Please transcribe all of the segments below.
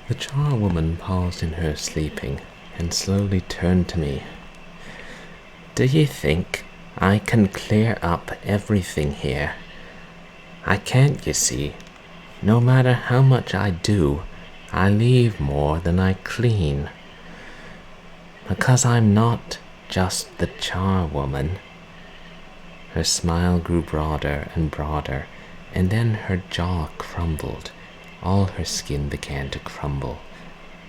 The charwoman paused in her sleeping and slowly turned to me. Do you think I can clear up everything here? I can't, you see. No matter how much I do, I leave more than I clean. Because I'm not just the charwoman. Her smile grew broader and broader, and then her jaw crumbled. All her skin began to crumble,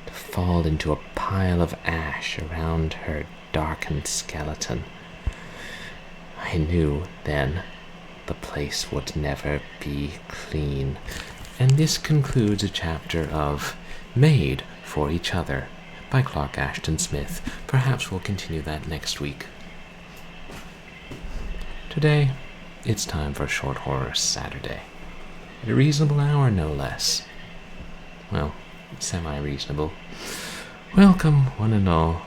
to fall into a pile of ash around her darkened skeleton. I knew then the place would never be clean. And this concludes a chapter of Made for Each Other by Clark Ashton Smith. Perhaps we'll continue that next week. Today, it's time for Short Horror Saturday. At a reasonable hour, no less. Well, semi-reasonable. Welcome, one and all.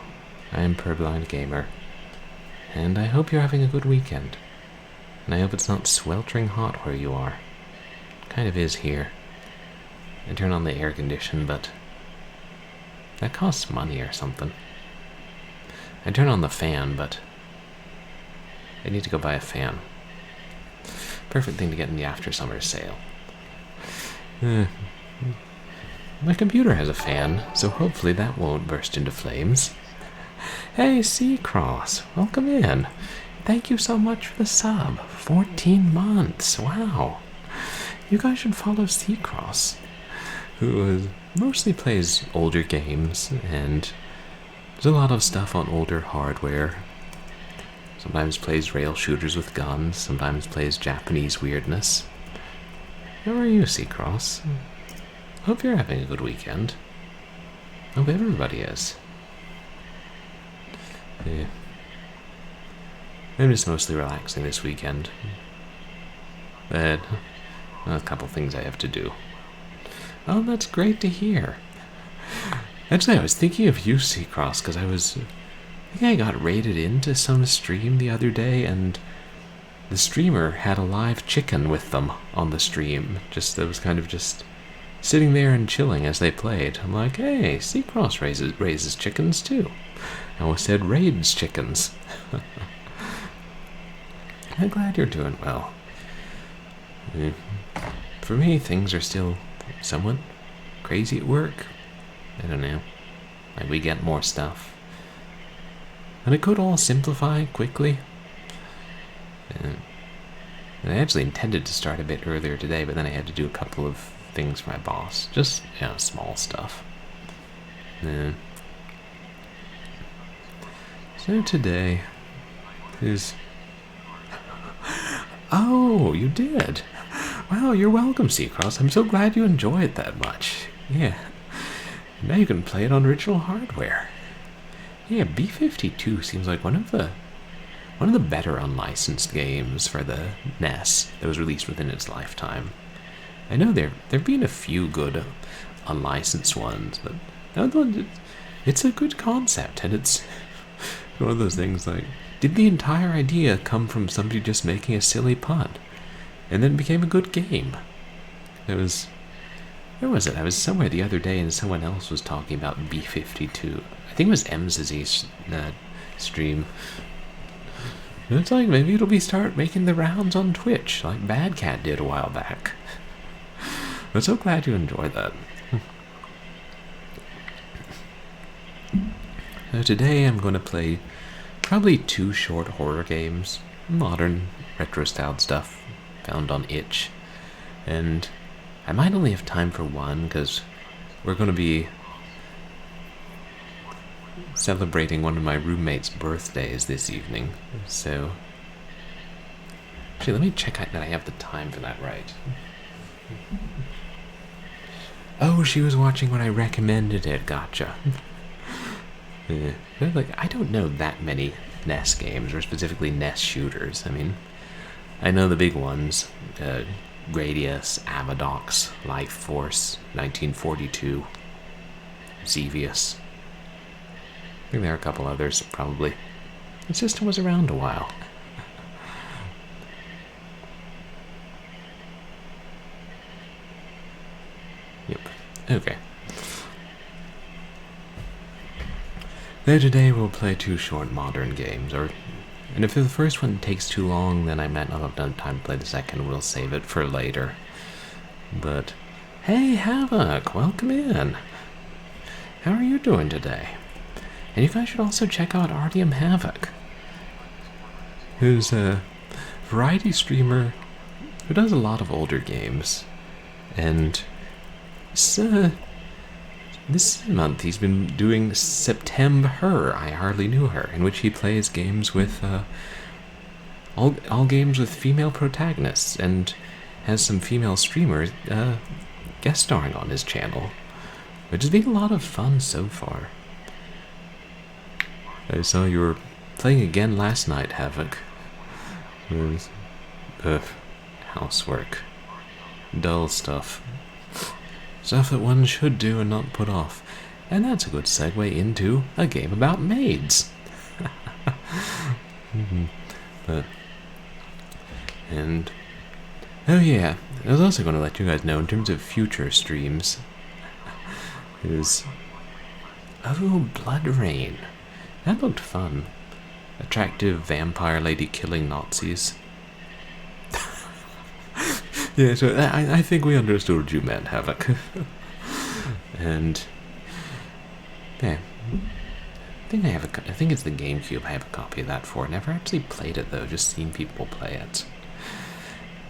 I am Purblind Gamer. And I hope you're having a good weekend. And I hope it's not sweltering hot where you are. It kind of is here. I turn on the air condition, but that costs money or something. I turn on the fan, but I need to go buy a fan. Perfect thing to get in the after summer sale. My computer has a fan, so hopefully that won't burst into flames. Hey, Seacross, welcome in. Thank you so much for the sub. 14 months, wow. You guys should follow Seacross, who mostly plays older games, and there's a lot of stuff on older hardware. Sometimes plays rail shooters with guns, sometimes plays Japanese weirdness. How are you, Seacross? Hope you're having a good weekend. Hope everybody is. Yeah. I'm just mostly relaxing this weekend. But a couple things I have to do. Oh, that's great to hear. Actually, I was thinking of you, Seacross, because I think I got raided into some stream the other day, and the streamer had a live chicken with them on the stream. That was kind of just sitting there and chilling as they played. I'm like, hey, Seacross raises chickens too. I almost said raids chickens. I'm glad you're doing well. For me, things are still somewhat crazy at work. I don't know. Like, we get more stuff. And it could all simplify quickly. And I actually intended to start a bit earlier today, but then I had to do a couple of things for my boss. Just, small stuff. So today is... Oh, you did. Wow, you're welcome, Seacross. I'm so glad you enjoy it that much. Yeah. Now you can play it on original hardware. Yeah, B-52 seems like one of the better unlicensed games for the NES that was released within its lifetime. I know there've been a few good unlicensed ones, but that one, it's a good concept, and it's one of those things like, did the entire idea come from somebody just making a silly pun? And then it became a good game. Where was it? I was somewhere the other day and someone else was talking about B-52. I think it was M's stream. And it's like, maybe it'll start making the rounds on Twitch, like Bad Cat did a while back. I'm so glad you enjoyed that. So today I'm going to play probably 2 short horror games, modern, retro-styled stuff found on itch. And I might only have time for one, because we're going to be celebrating one of my roommate's birthdays this evening. So, actually, let me check that I have the time for that right. Oh, she was watching when I recommended it. Gotcha. Yeah. Like, I don't know that many NES games, or specifically NES shooters. I mean, I know the big ones. Gradius, Amadox, Life Force, 1942, Xevious. I think there are a couple others, probably. The system was around a while. Yep. Okay. Though today we'll play 2 short modern games, and if the first one takes too long, then I might not have done time to play the second. We'll save it for later. But, hey Havoc, welcome in. How are you doing today? And you guys should also check out Artyom Havoc, who's a variety streamer who does a lot of older games. And this month he's been doing September, I Hardly Knew Her, in which he plays games with, all games with female protagonists, and has some female streamers guest starring on his channel, which has been a lot of fun so far. I saw you were playing again last night, Havoc. It was, housework. Dull stuff. Stuff that one should do and not put off. And that's a good segue into a game about maids. Oh yeah, I was also going to let you guys know in terms of future streams. Blood Rain. That looked fun. Attractive vampire lady killing Nazis. Yeah, so I think we understood what you meant, Havoc. And yeah, I think it's the GameCube. I have a copy of that for. Never actually played it though, just seen people play it.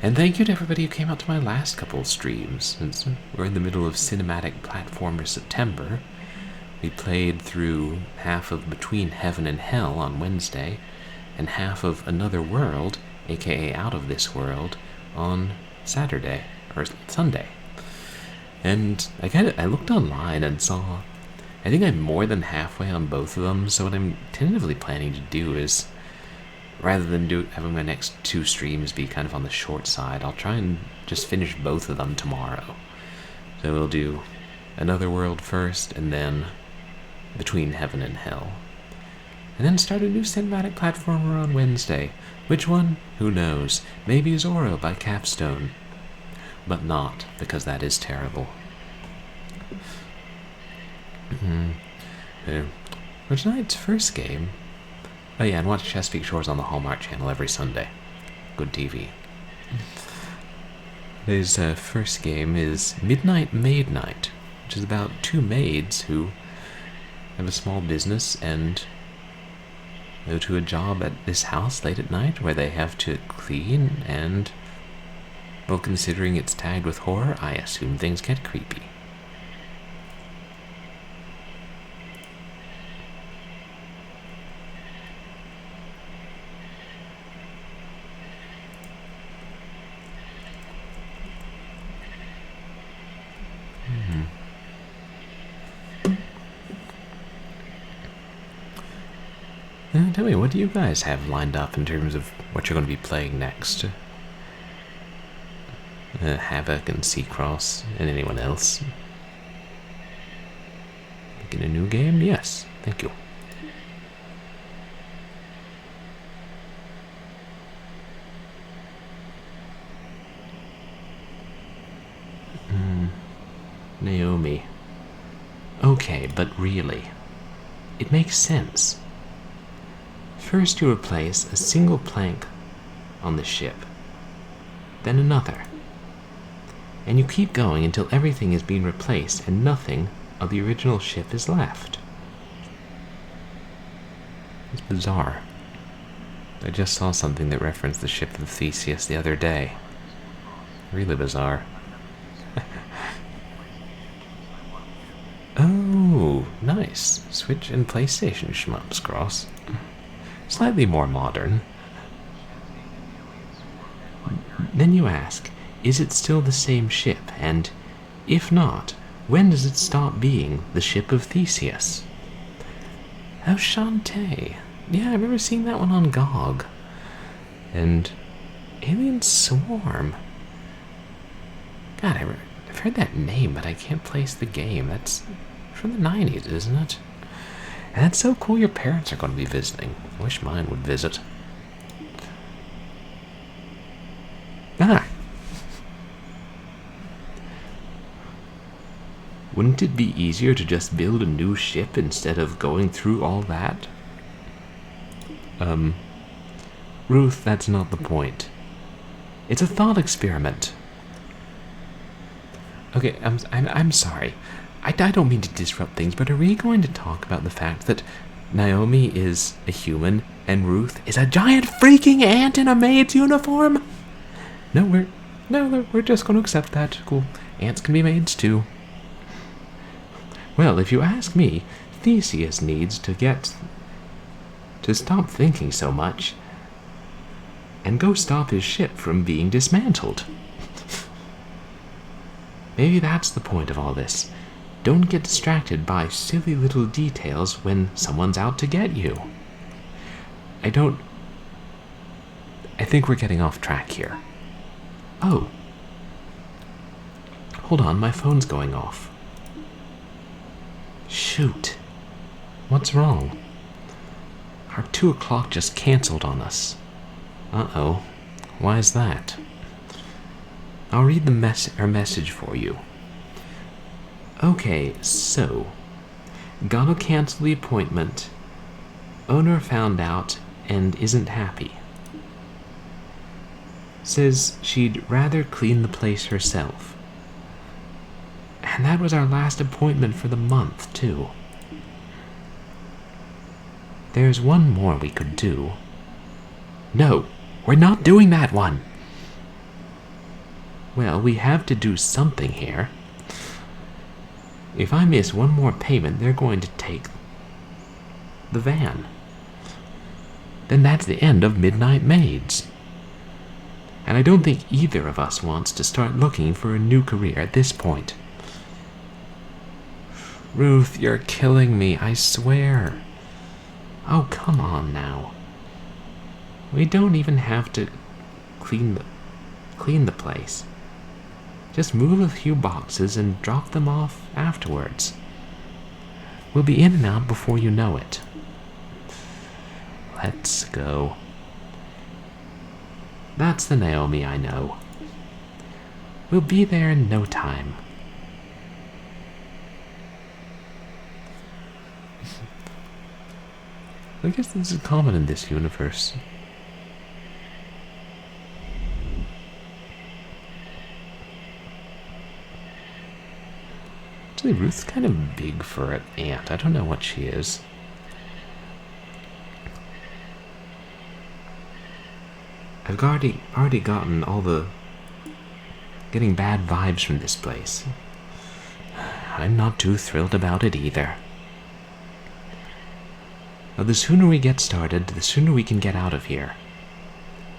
And thank you to everybody who came out to my last couple of streams. Since we're in the middle of Cinematic Platformer September, we played through half of Between Heaven and Hell on Wednesday, and half of Another World, aka Out of This World, on Saturday, or Sunday. And I looked online and saw, I think I'm more than halfway on both of them, so what I'm tentatively planning to do is, rather than having my next 2 streams be kind of on the short side, I'll try and just finish both of them tomorrow. So we'll do Another World first, and then Between Heaven and Hell. And then start a new cinematic platformer on Wednesday. Which one? Who knows? Maybe Zorro by Capstone. But not, because that is terrible. For tonight's first game... Oh yeah, and watch Chesapeake Shores on the Hallmark Channel every Sunday. Good TV. Today's first game is Midnight Maid Night, which is about 2 maids who have a small business and go to a job at this house late at night where they have to clean, and, well, considering it's tagged with horror, I assume things get creepy. Tell me, what do you guys have lined up in terms of what you're going to be playing next? Havoc and Seacross and anyone else? Making a new game? Yes, thank you. Naomi. Okay, but really, it makes sense. First you replace a single plank on the ship, then another, and you keep going until everything is being replaced and nothing of the original ship is left. It's bizarre. I just saw something that referenced the ship of Theseus the other day. Really bizarre. Oh, nice. Switch and PlayStation shmups, Cross. Slightly more modern. Then you ask, is it still the same ship? And if not, when does it stop being the ship of Theseus? Oh, Shantae. Yeah, I remember seeing that one on GOG. And Alien Swarm. God, I've heard that name, but I can't place the game. That's from the 90s, isn't it? And that's so cool your parents are going to be visiting. I wish mine would visit. Wouldn't it be easier to just build a new ship instead of going through all that? Ruth, that's not the point. It's a thought experiment. Okay, I'm sorry. I don't mean to disrupt things, but are we going to talk about the fact that Naomi is a human and Ruth is a giant freaking ant in a maid's uniform? No, we're just going to accept that. Cool. Ants can be maids too. Well, if you ask me, Theseus needs to stop thinking so much and go stop his ship from being dismantled. Maybe that's the point of all this. Don't get distracted by silly little details when someone's out to get you. I think we're getting off track here. Oh. Hold on, my phone's going off. Shoot. What's wrong? Our 2 o'clock just canceled on us. Uh-oh. Why is that? I'll read our message for you. Okay, so, gotta cancel the appointment. Owner found out and isn't happy. Says she'd rather clean the place herself. And that was our last appointment for the month, too. There's one more we could do. No, we're not doing that one. Well, we have to do something here. If I miss one more payment, they're going to take the van. Then that's the end of Midnight Maids. And I don't think either of us wants to start looking for a new career at this point. Ruth, you're killing me, I swear. Oh, come on now. We don't even have to clean the place. Just move a few boxes and drop them off afterwards. We'll be in and out before you know it. Let's go. That's the Naomi I know. We'll be there in no time. I guess this is common in this universe. Actually, Ruth's kind of big for an ant. I don't know what she is. I've already gotten getting bad vibes from this place. I'm not too thrilled about it either. Now, the sooner we get started, the sooner we can get out of here.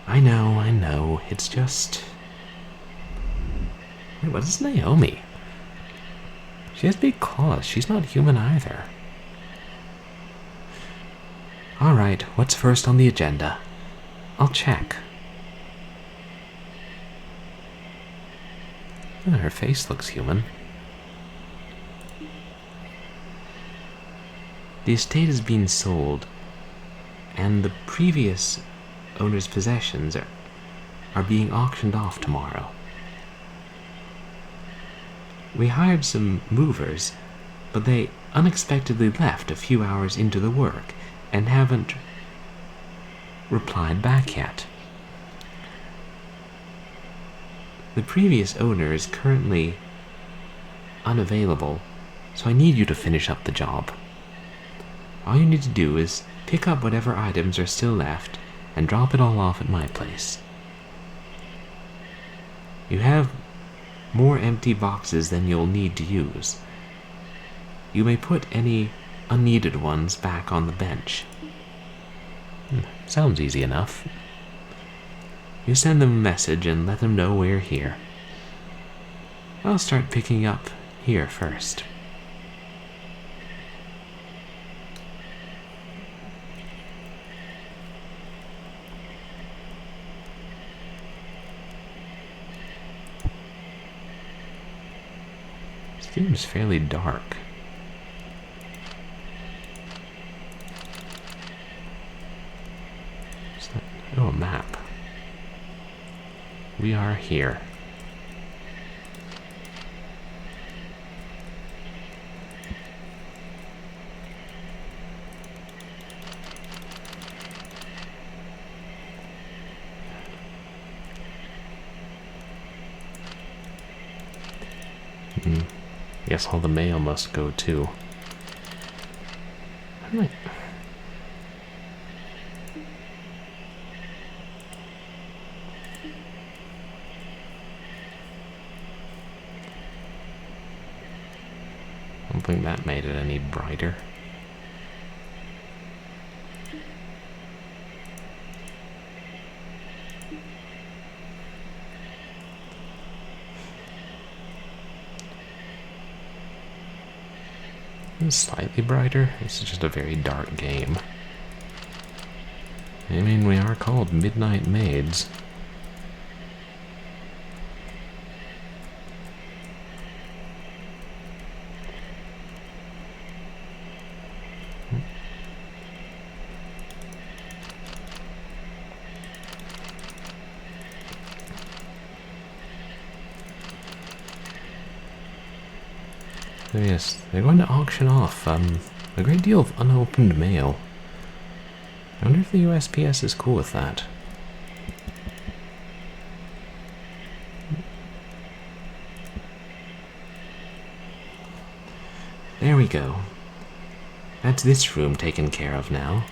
I know, it's just... Wait, what is Naomi? She has big claws, she's not human either. Alright, what's first on the agenda? I'll check. Oh, her face looks human. The estate is being sold, and the previous owner's possessions are being auctioned off tomorrow. We hired some movers, but they unexpectedly left a few hours into the work and haven't replied back yet. The previous owner is currently unavailable, so I need you to finish up the job. All you need to do is pick up whatever items are still left and drop it all off at my place. You have more empty boxes than you'll need to use. You may put any unneeded ones back on the bench. Sounds easy enough. You send them a message and let them know we're here. I'll start picking up here first. Seems fairly dark. What's that? Oh, a map. We are here. Guess all the mail must go too. I don't think that made it any brighter. Slightly brighter. This is just a very dark game. I mean, we are called Midnight Maids. So yes, they're going to auction off a great deal of unopened mail. I wonder if the USPS is cool with that. There we go. That's this room taken care of now.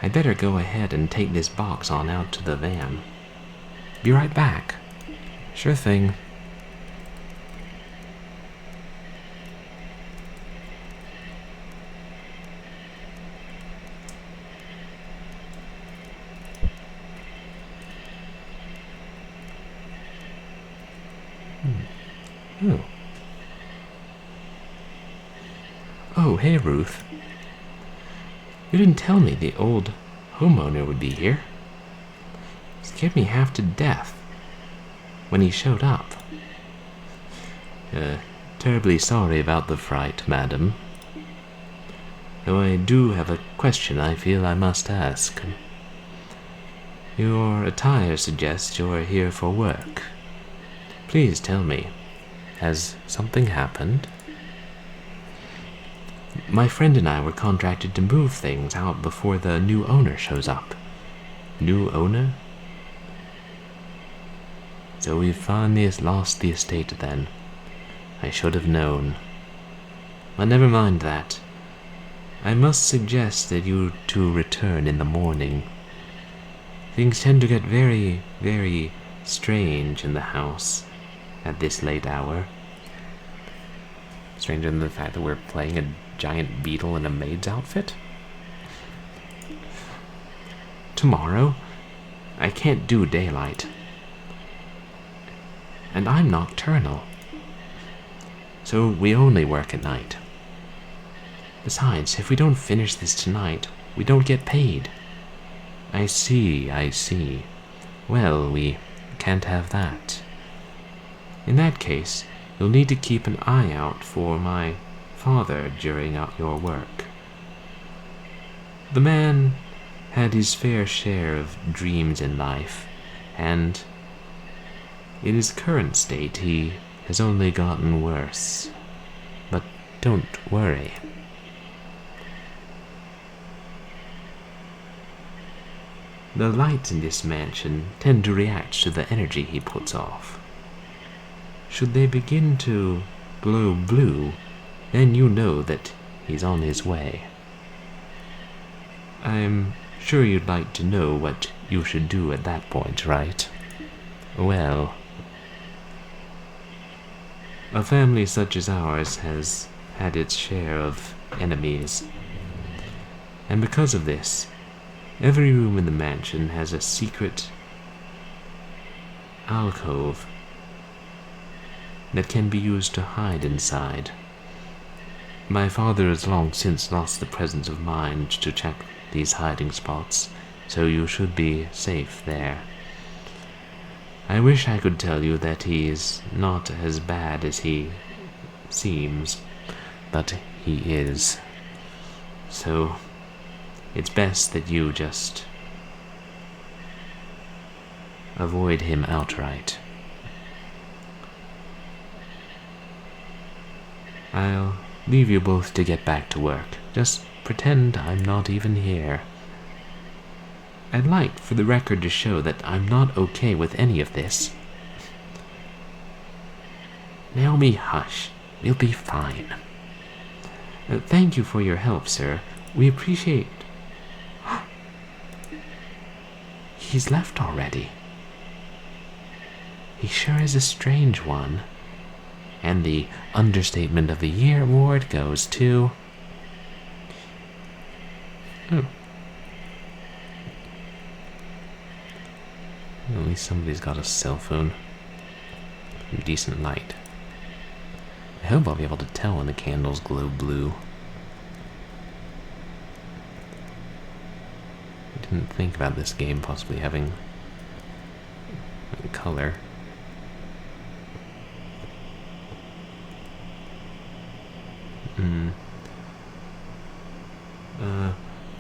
I'd better go ahead and take this box on out to the van. Be right back. Sure thing. Oh. Oh, hey, Ruth. You didn't tell me the old homeowner would be here. Scared me half to death when he showed up. Terribly sorry about the fright, madam. Though I do have a question I feel I must ask. Your attire suggests you're here for work. Please tell me, has something happened? My friend and I were contracted to move things out before the new owner shows up. New owner? So we've finally lost the estate then. I should have known. But never mind that. I must suggest that you two return in the morning. Things tend to get very, very strange in the house at this late hour. Stranger than the fact that we're playing a giant beetle in a maid's outfit? Tomorrow, I can't do daylight. And I'm nocturnal. So we only work at night. Besides, if we don't finish this tonight, we don't get paid. I see, I see. Well, we can't have that. In that case, you'll need to keep an eye out for my father during your work. The man had his fair share of dreams in life, and in his current state he has only gotten worse. But don't worry. The lights in this mansion tend to react to the energy he puts off. Should they begin to glow blue, then you know that he's on his way. I'm sure you'd like to know what you should do at that point, right? Well, a family such as ours has had its share of enemies, and because of this, every room in the mansion has a secret alcove that can be used to hide inside. My father has long since lost the presence of mind to check these hiding spots, so you should be safe there. I wish I could tell you that he is not as bad as he seems, but he is. So it's best that you just avoid him outright. I'll leave you both to get back to work. Just pretend I'm not even here. I'd like for the record to show that I'm not okay with any of this. Naomi, hush. We'll be fine. Thank you for your help, sir. We appreciate... He's left already. He sure is a strange one. And the Understatement of the Year award goes to... Oh. At least somebody's got a cell phone. Decent light. I hope I'll be able to tell when the candles glow blue. I didn't think about this game possibly having color.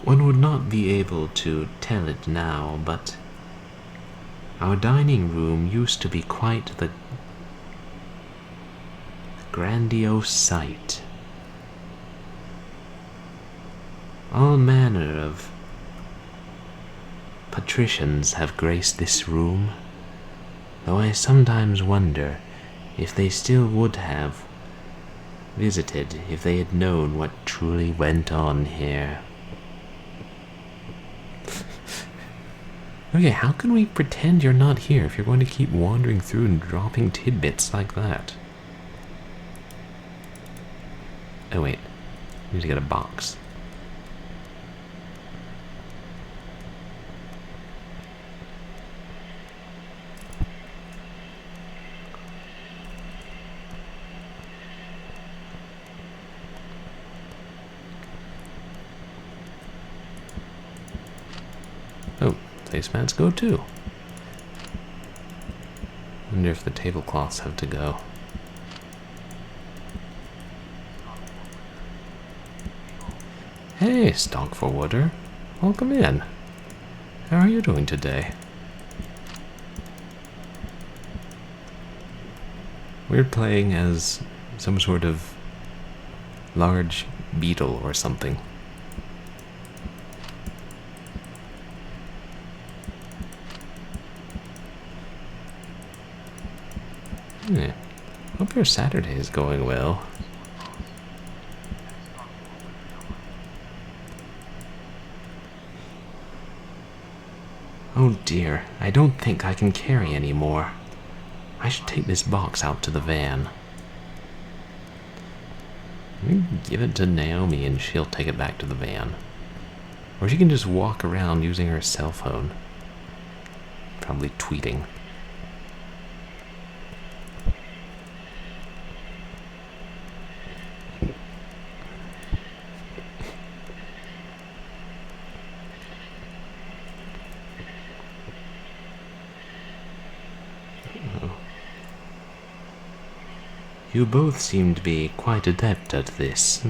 One would not be able to tell it now, but our dining room used to be quite the grandiose sight. All manner of patricians have graced this room, though I sometimes wonder if they still would have visited if they had known what truly went on here. Okay, how can we pretend you're not here if you're going to keep wandering through and dropping tidbits like that? Oh wait, I need to get a box. Oh, placemats go too. Wonder if the tablecloths have to go. Hey, stock forwarder. Welcome in. How are you doing today? We're playing as some sort of large beetle or something. Hope your Saturday is going well. Oh dear, I don't think I can carry any more. I should take this box out to the van. Give it to Naomi and she'll take it back to the van. Or she can just walk around using her cell phone. Probably tweeting. You both seem to be quite adept at this.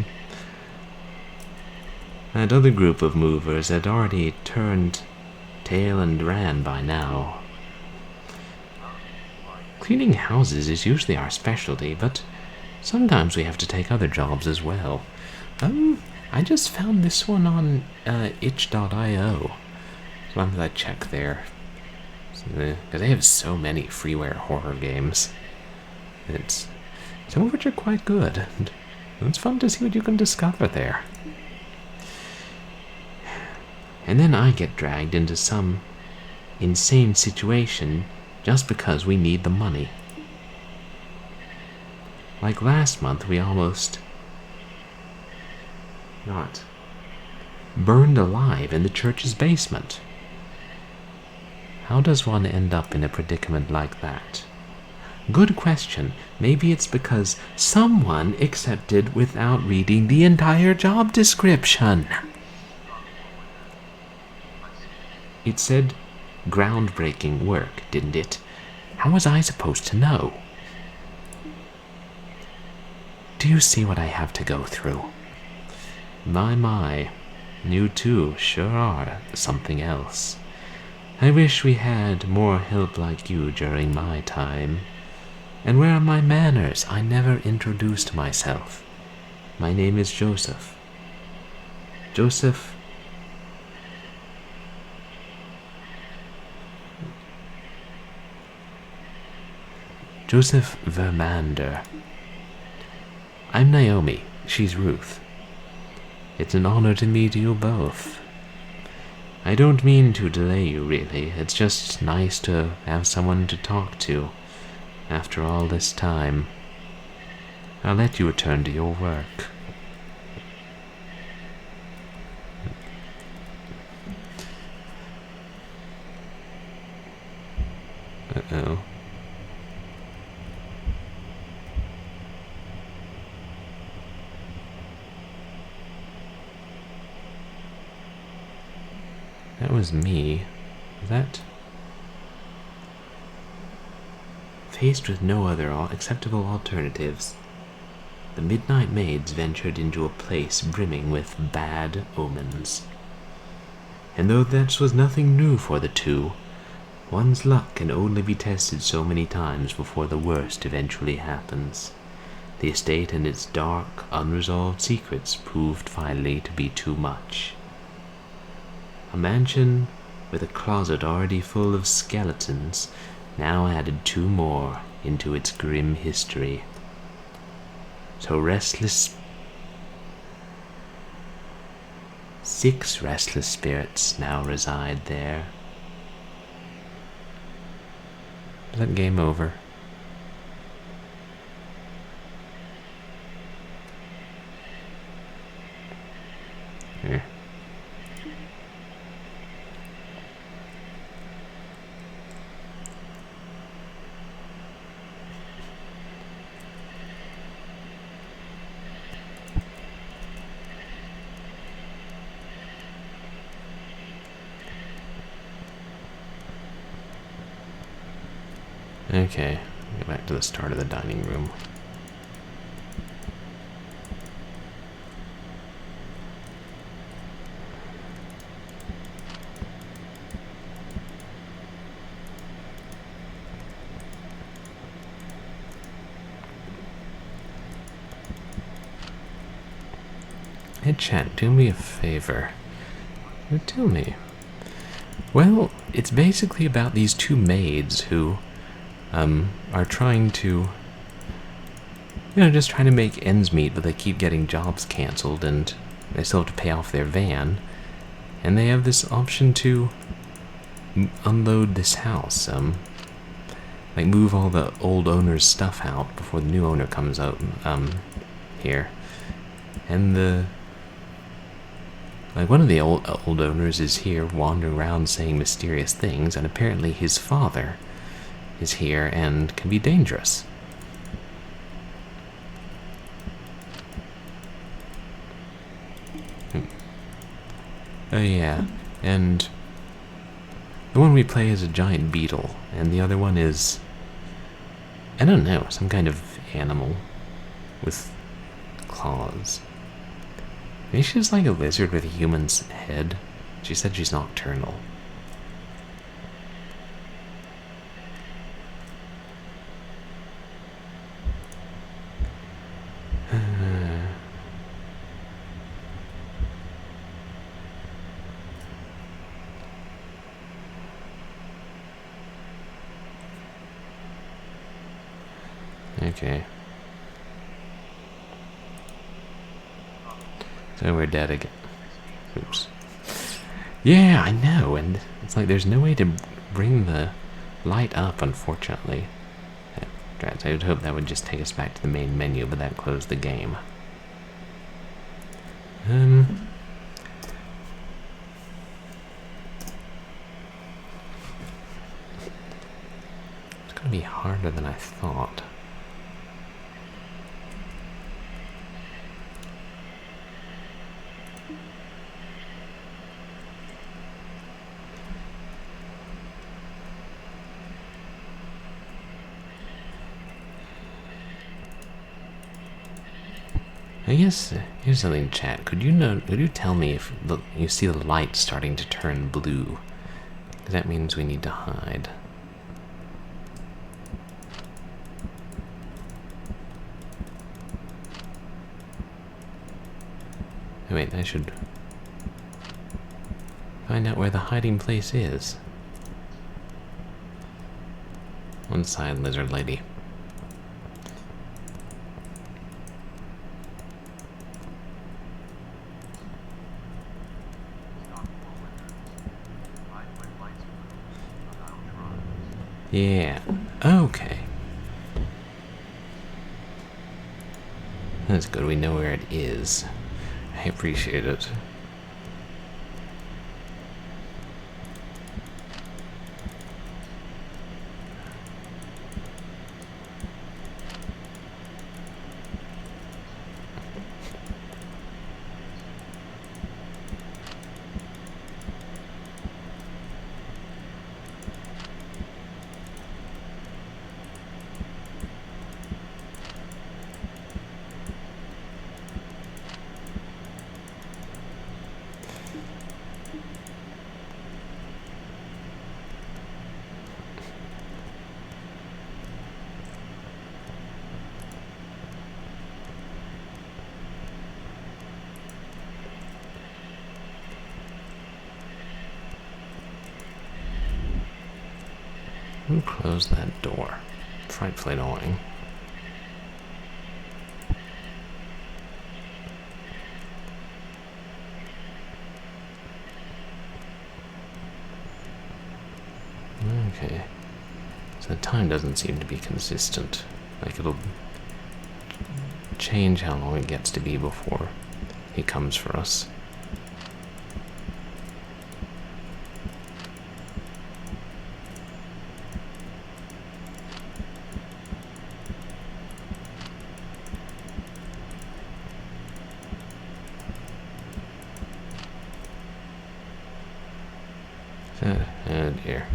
That other group of movers had already turned tail and ran by now. Cleaning houses is usually our specialty, but sometimes we have to take other jobs as well. I just found this one on itch.io. So I'm gonna check there. Because they have so many freeware horror games. Some of which are quite good. And it's fun to see what you can discover there. And then I get dragged into some insane situation just because we need the money. Like last month, we almost got burned alive in the church's basement. How does one end up in a predicament like that? Good question. Maybe it's because someone accepted without reading the entire job description. It said groundbreaking work, didn't it? How was I supposed to know? Do you see what I have to go through? My, you two sure are something else. I wish we had more help like you during my time. And where are my manners? I never introduced myself. My name is Joseph. Joseph... Joseph Vermander. I'm Naomi, she's Ruth. It's an honor to meet you both. I don't mean to delay you, really. It's just nice to have someone to talk to after all this time. I'll let you return to your work. Uh-oh. That was me. Was that? Faced with no other acceptable alternatives, the Midnight Maids ventured into a place brimming with bad omens. And though that was nothing new for the two, one's luck can only be tested so many times before the worst eventually happens. The estate and its dark, unresolved secrets proved finally to be too much. A mansion with a closet already full of skeletons now added 2 more into its grim history. So 6 restless spirits now reside there. Is that game over? Here. Okay, go back to the start of the dining room. Hey chat, do me a favor. Tell me. Well, it's basically about these 2 maids who are trying to, just trying to make ends meet, but they keep getting jobs canceled and they still have to pay off their van. And they have this option to unload this house, like move all the old owner's stuff out before the new owner comes out, here. And one of the old owners is here wandering around saying mysterious things, and apparently his father is here and can be dangerous. Oh yeah, and the one we play is a giant beetle, and the other one is, I don't know, some kind of animal with claws. Maybe she's like a lizard with a human's head. She said she's nocturnal. Okay. So we're dead again. Oops. Yeah, I know, and it's like there's no way to bring the light up, unfortunately. I would hope that would just take us back to the main menu, but that closed the game. It's gonna be harder than I thought. I guess here's something, chat. Could you tell me if you see the light starting to turn blue? Because that means we need to hide. Oh, wait, I should find out where the hiding place is. One side, lizard lady. Yeah, okay. That's good, we know where it is. I appreciate it. Who closed that door? Frightfully annoying. Okay. So the time doesn't seem to be consistent. Like it'll change how long it gets to be before he comes for us. Oh dear.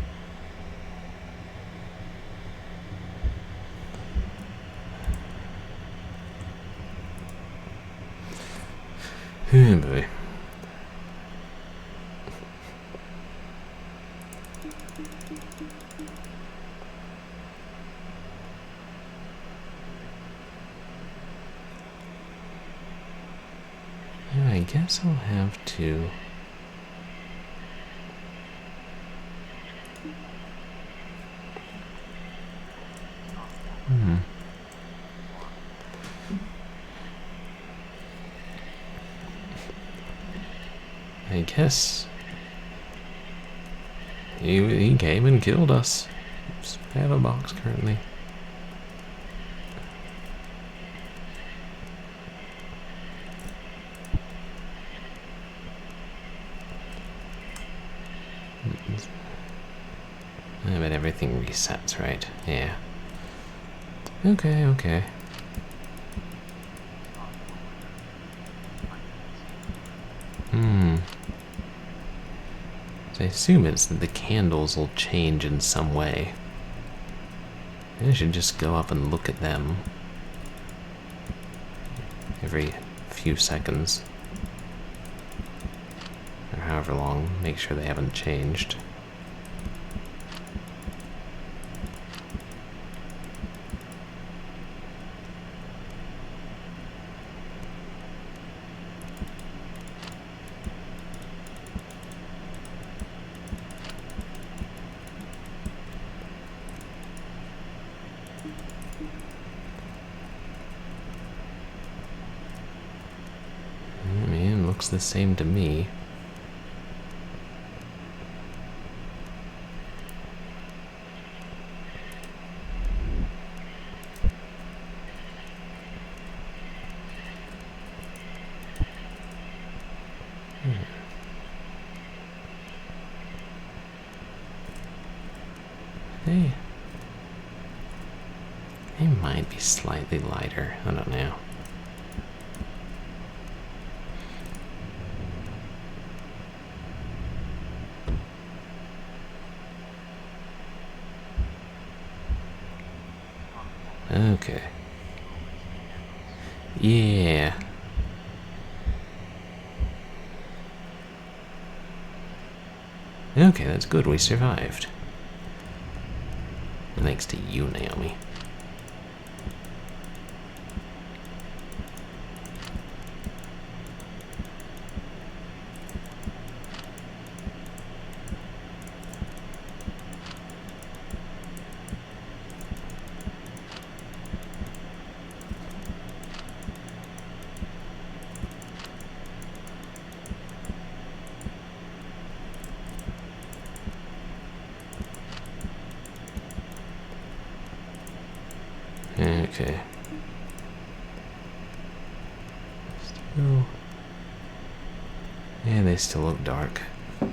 Oh boy. I guess I'll have to... I guess he came and killed us. I have a box currently. I bet everything resets, right? Yeah. Okay, okay. So I assume it's that the candles will change in some way. Maybe I should just go up and look at them every few seconds. Or however long, make sure they haven't changed. Looks the same to me. They might be slightly lighter. I don't know. Okay. Yeah. Okay, that's good. We survived. Thanks to you, Naomi. Okay. Still... yeah, they still look dark. I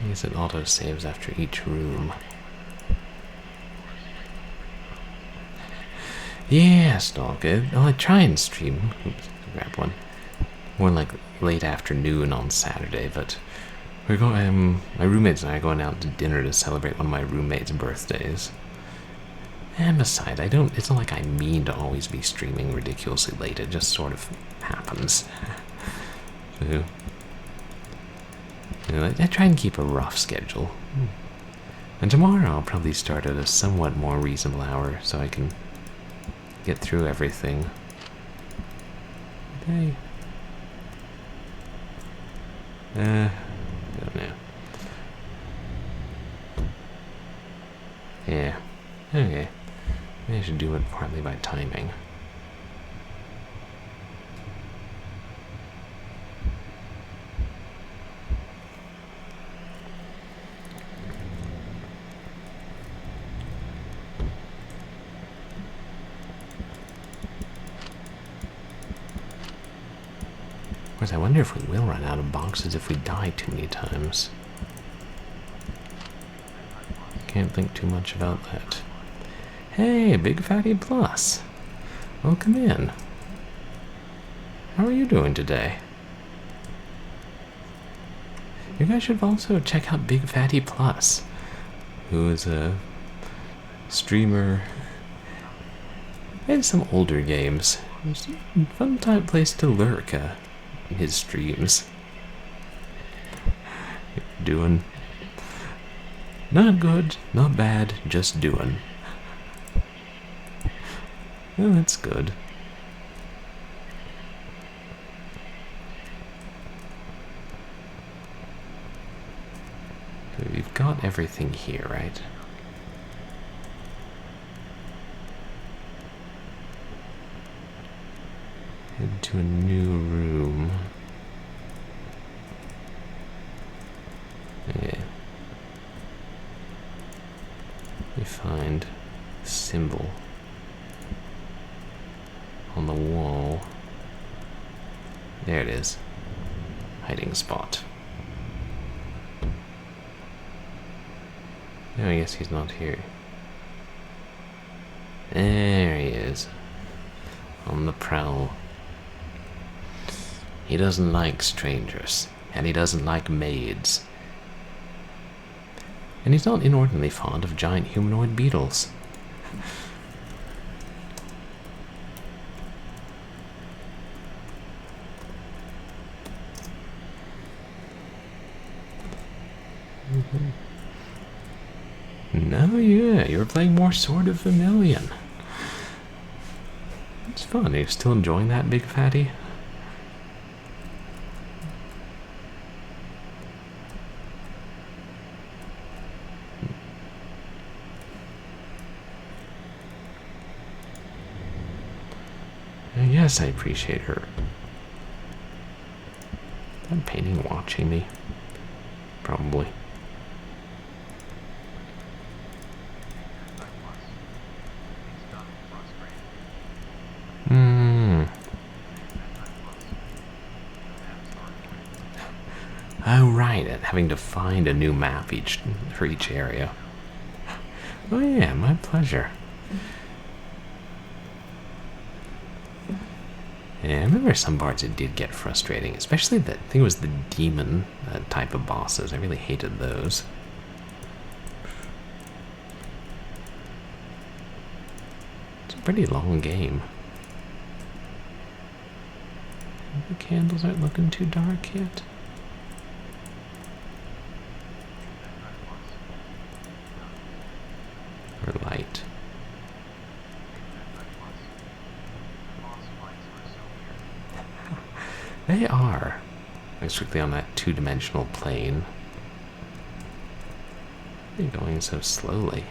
guess it auto-saves after each room. Yeah, Stalk. I try and stream. Oops, grab one. More like late afternoon on Saturday, but we're going. My roommates and I are going out to dinner to celebrate one of my roommates' birthdays. And besides, I don't. It's not like I mean to always be streaming ridiculously late. It just sort of happens. So, I try and keep a rough schedule. And tomorrow I'll probably start at a somewhat more reasonable hour so I can get through everything. Okay. I don't know. Yeah. Okay. Maybe I should do it partly by timing. Of course, I wonder if we will run out of boxes if we die too many times. Can't think too much about that. Hey, Big Fatty Plus. Welcome in. How are you doing today? You guys should also check out Big Fatty Plus, who is a streamer and some older games. It's a fun type place to lurk in his streams. Doing not good, not bad, just doing. Well, that's good. We've got everything here, right? Head to a new room. Okay. Let me find a symbol on the wall. There it is. Hiding spot. No, I guess he's not here. There he is. On the prowl. He doesn't like strangers, and he doesn't like maids. And he's not inordinately fond of giant humanoid beetles. No, yeah, you're playing more Sword of Vermilion. It's fun. Are you still enjoying that, Big Fatty? Yes, I appreciate her. That painting watching me? Probably. Oh, right, having to find a new map for each area. Oh yeah, my pleasure. Yeah, I remember some parts it did get frustrating, especially I think it was the demon type of bosses. I really hated those. It's a pretty long game. The candles aren't looking too dark yet. Or light. They are. Like strictly on that two-dimensional plane. They're going so slowly.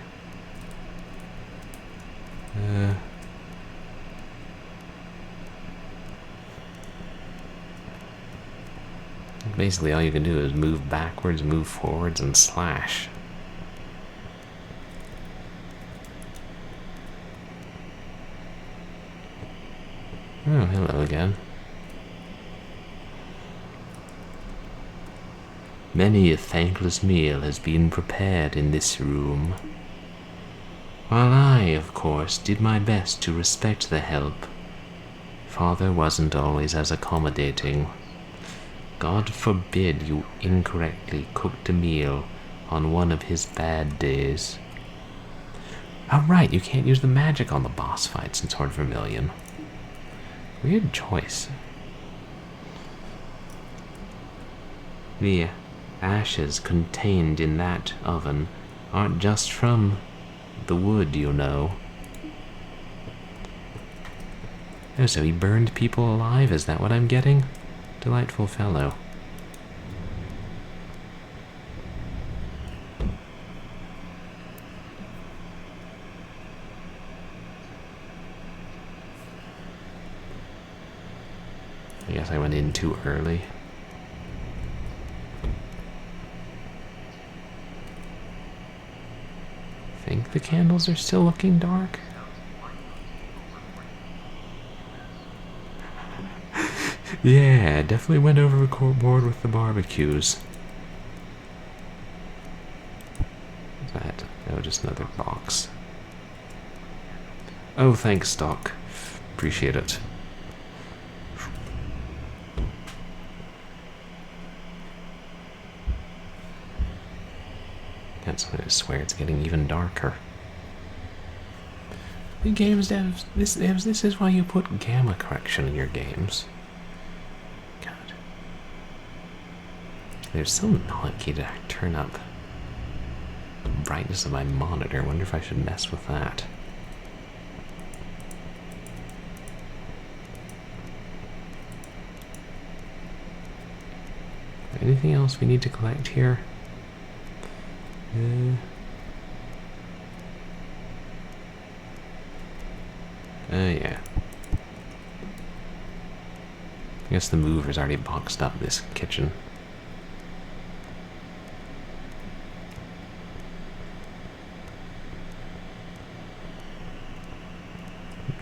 Basically all you can do is move backwards, move forwards, and slash. Oh, hello again. Many a thankless meal has been prepared in this room, while I, of course, did my best to respect the help. Father wasn't always as accommodating. God forbid you incorrectly cooked a meal on one of his bad days. Oh right, you can't use the magic on the boss fights in Sword Vermilion. Weird choice. The ashes contained in that oven aren't just from the wood, you know. Oh, so he burned people alive? Is that what I'm getting? Delightful fellow. I guess I went in too early. I think the candles are still looking dark. Yeah, definitely went overboard with the barbecues. What's that? Oh, just another box. Oh, thanks, Doc. Appreciate it. I swear it's getting even darker. The games devs, this is why you put gamma correction in your games. God. There's some hotkey to turn up the brightness of my monitor. I wonder if I should mess with that. Anything else we need to collect here? Yeah. I guess the mover's already boxed up this kitchen.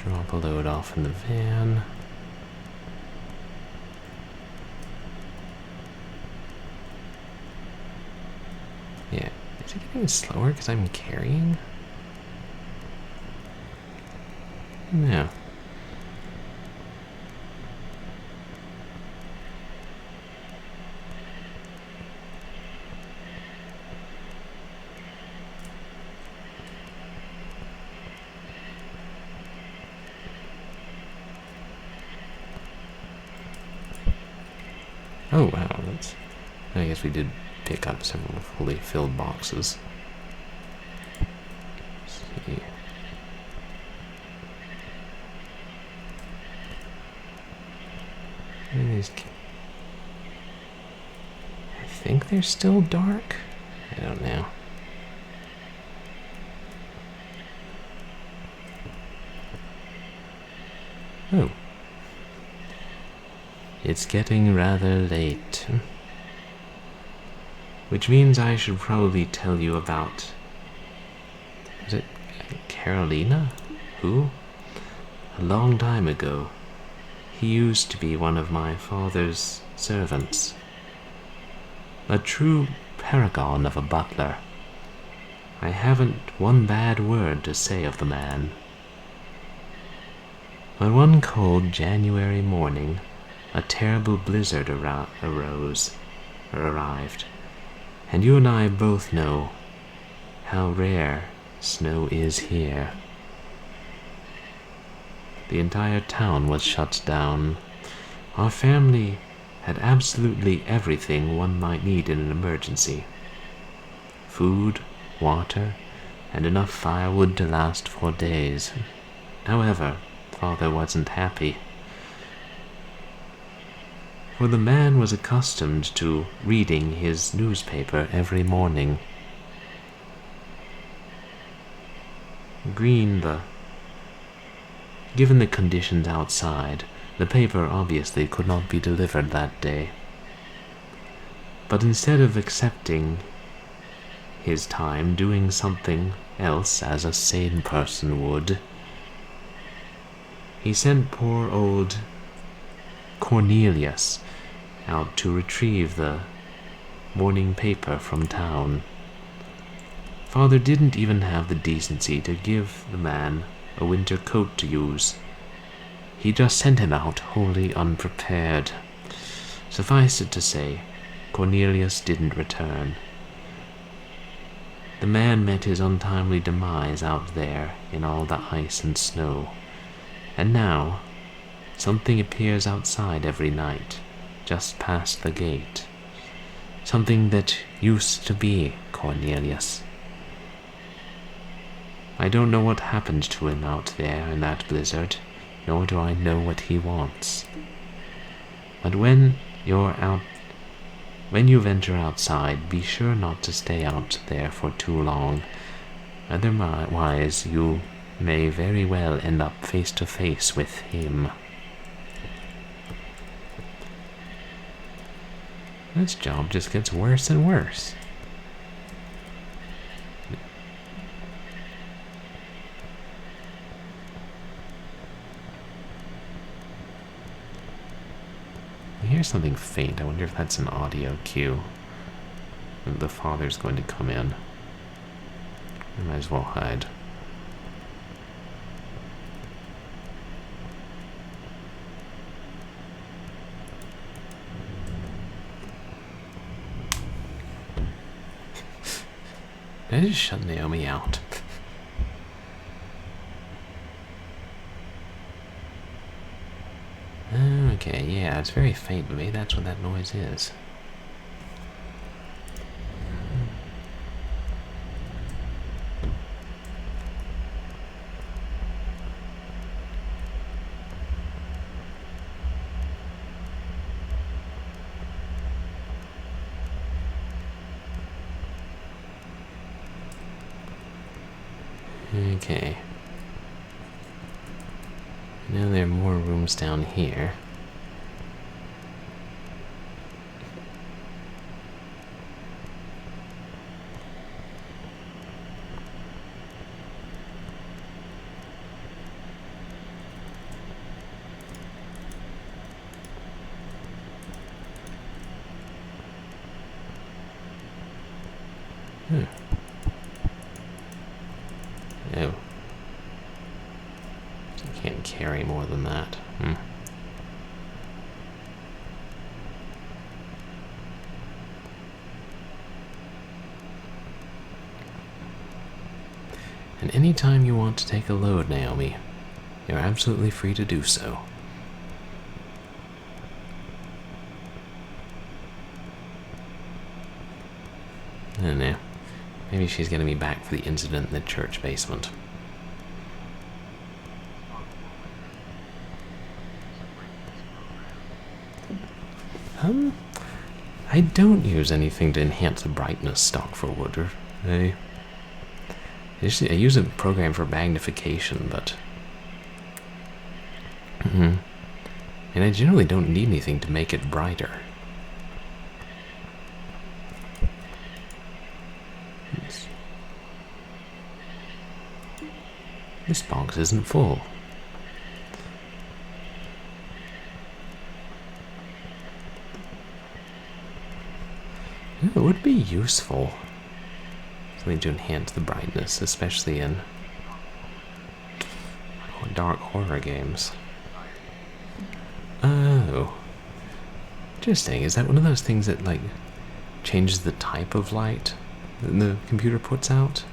Drop a load off in the van. Yeah. Is it getting slower because I'm carrying? No. Oh wow, that's... I guess we did pick up several fully filled boxes. Let's see. I think they're still dark. I don't know. Oh. It's getting rather late. Which means I should probably tell you about... Was it Carolina? Who? A long time ago. He used to be one of my father's servants. A true paragon of a butler. I haven't one bad word to say of the man. But one cold January morning, a terrible blizzard arrived, and you and I both know how rare snow is here. The entire town was shut down. Our family had absolutely everything one might need in an emergency. Food, water, and enough firewood to last for days. However, Father wasn't happy. For the man was accustomed to reading his newspaper every morning. Given the conditions outside, the paper obviously could not be delivered that day. But instead of accepting his time doing something else as a sane person would, he sent poor old Cornelius out to retrieve the morning paper from town. Father didn't even have the decency to give the man a winter coat to use. He just sent him out wholly unprepared. Suffice it to say, Cornelius didn't return. The man met his untimely demise out there in all the ice and snow. And now, something appears outside every night, just past the gate. Something that used to be Cornelius. I don't know what happened to him out there in that blizzard, nor do I know what he wants. But when you venture outside, be sure not to stay out there for too long. Otherwise, you may very well end up face to face with him. This job just gets worse and worse. I hear something faint. I wonder if that's an audio cue. The father's going to come in. I might as well hide. Did I just shut Naomi out? Okay, yeah, it's very faint, but maybe that's what that noise is. Okay. Now there are more rooms down here. Oh. So you can't carry more than that. And anytime you want to take a load, Naomi, you're absolutely free to do so. I don't know. Maybe she's getting me back for the incident in the church basement. I don't use anything to enhance the brightness stock for wood. I use a program for magnification, but... and I generally don't need anything to make it brighter. This box isn't full. It would be useful. Something to enhance the brightness, especially in dark horror games. Oh. Interesting. Is that one of those things that, like, changes the type of light that the computer puts out?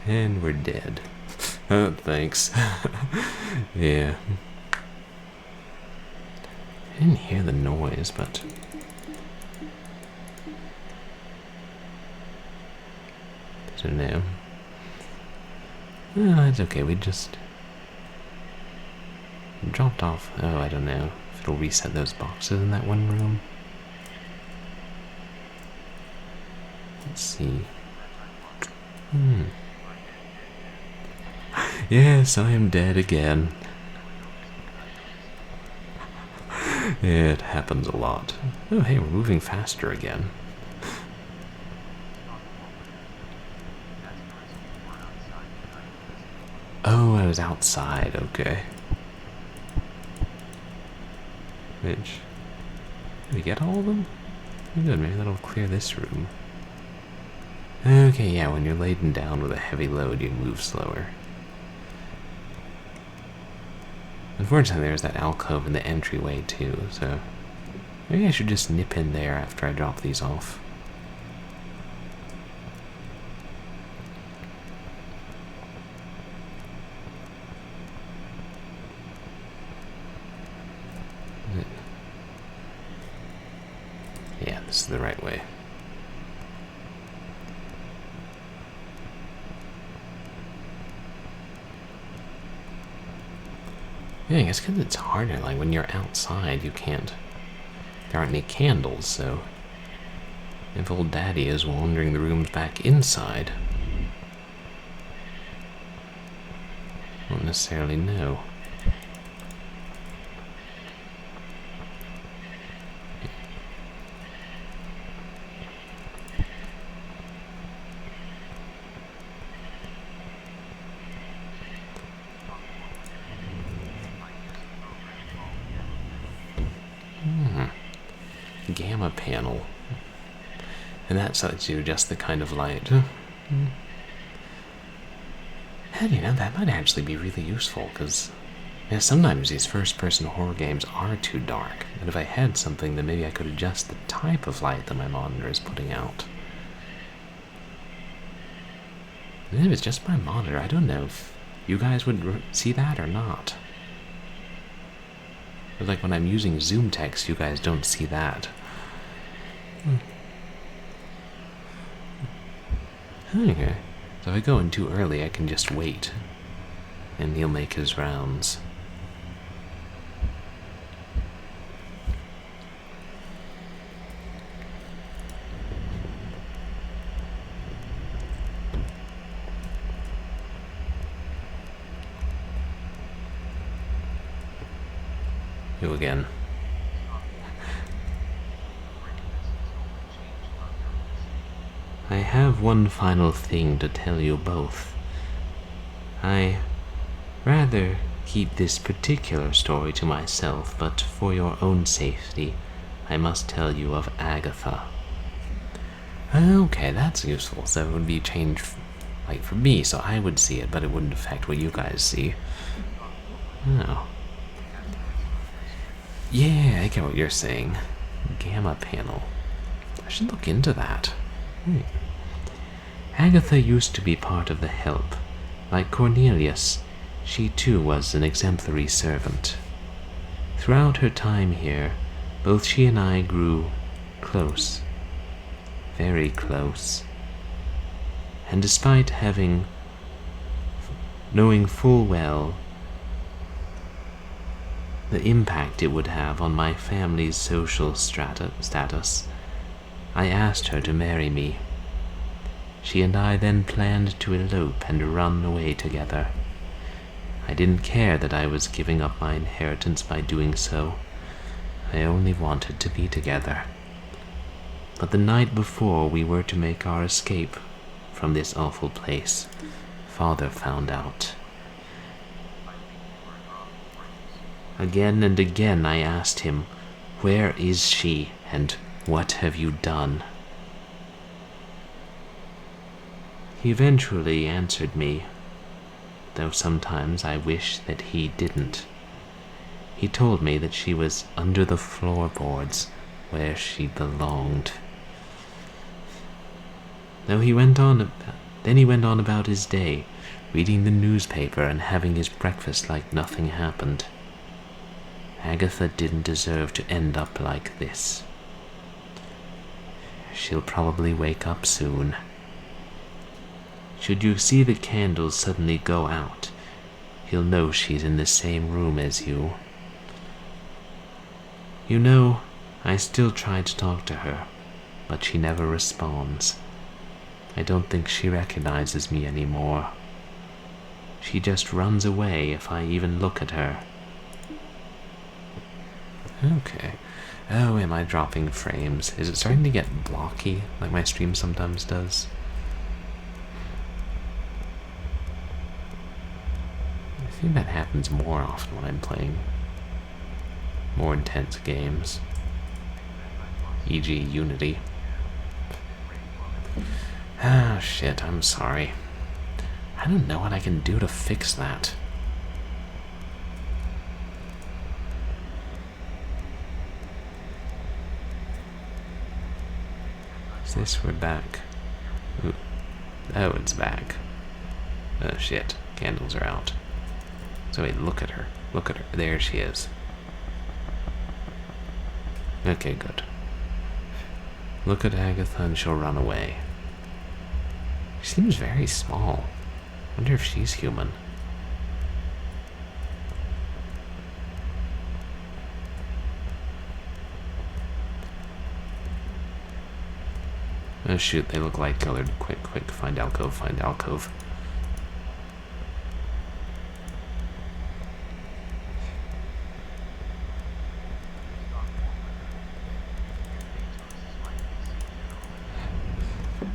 And we're dead. Oh, thanks. Yeah. I didn't hear the noise, but... I don't know. Oh, it's okay, we just... dropped off... Oh, I don't know if it'll reset those boxes in that one room. Let's see. Yes, I am dead again. It happens a lot. Oh, hey, we're moving faster again. Oh, I was outside, okay. Which... Did we get all of them? Good, maybe that'll clear this room. Okay, yeah, when you're laden down with a heavy load, you move slower. Unfortunately, there's that alcove in the entryway, too, so... Maybe I should just nip in there after I drop these off. Yeah, this is the right way. Yeah, I guess because it's harder, like when you're outside, you can't... There aren't any candles, so... If old daddy is wandering the rooms back inside... Won't necessarily know. Gamma panel. And that lets you adjust the kind of light. And you know, that might actually be really useful, because sometimes these first-person horror games are too dark, and if I had something, then maybe I could adjust the type of light that my monitor is putting out. And if it's just my monitor, I don't know if you guys would see that or not. But like when I'm using zoom text, you guys don't see that. Okay, so if I go in too early, I can just wait, and he'll make his rounds. You again. I have one final thing to tell you both. I rather keep this particular story to myself, but for your own safety, I must tell you of Agatha. Okay, that's useful. So it would be changed, like, for me, so I would see it, but it wouldn't affect what you guys see. Oh. Yeah, I get what you're saying. Gamma panel. I should look into that. Agatha used to be part of the Help. Like Cornelius, she too was an exemplary servant. Throughout her time here, both she and I grew close. Very close. And despite knowing full well the impact it would have on my family's social status, I asked her to marry me. She and I then planned to elope and run away together. I didn't care that I was giving up my inheritance by doing so. I only wanted to be together. But the night before we were to make our escape from this awful place, Father found out. Again and again I asked him, "Where is she, and what have you done?" He eventually answered me, though sometimes I wish that he didn't. He told me that she was under the floorboards, where she belonged. Then he went on about his day, reading the newspaper and having his breakfast like nothing happened. Agatha didn't deserve to end up like this. She'll probably wake up soon. Should you see the candles suddenly go out, you'll know she's in the same room as you. You know, I still try to talk to her, but she never responds. I don't think she recognizes me anymore. She just runs away if I even look at her. Okay. Oh, am I dropping frames? Is it starting to get blocky, like my stream sometimes does? think that happens more often when I'm playing more intense games, e.g. Unity. Ah, shit, I'm sorry. I don't know what I can do to fix that. Is this, we're back. Ooh. Oh, it's back. Oh, shit. Candles are out. So wait, look at her. Look at her. There she is. Okay, good. Look at Agatha and she'll run away. She seems very small. Wonder if she's human. Oh shoot, they look light colored. Quick, quick, find alcove, find alcove.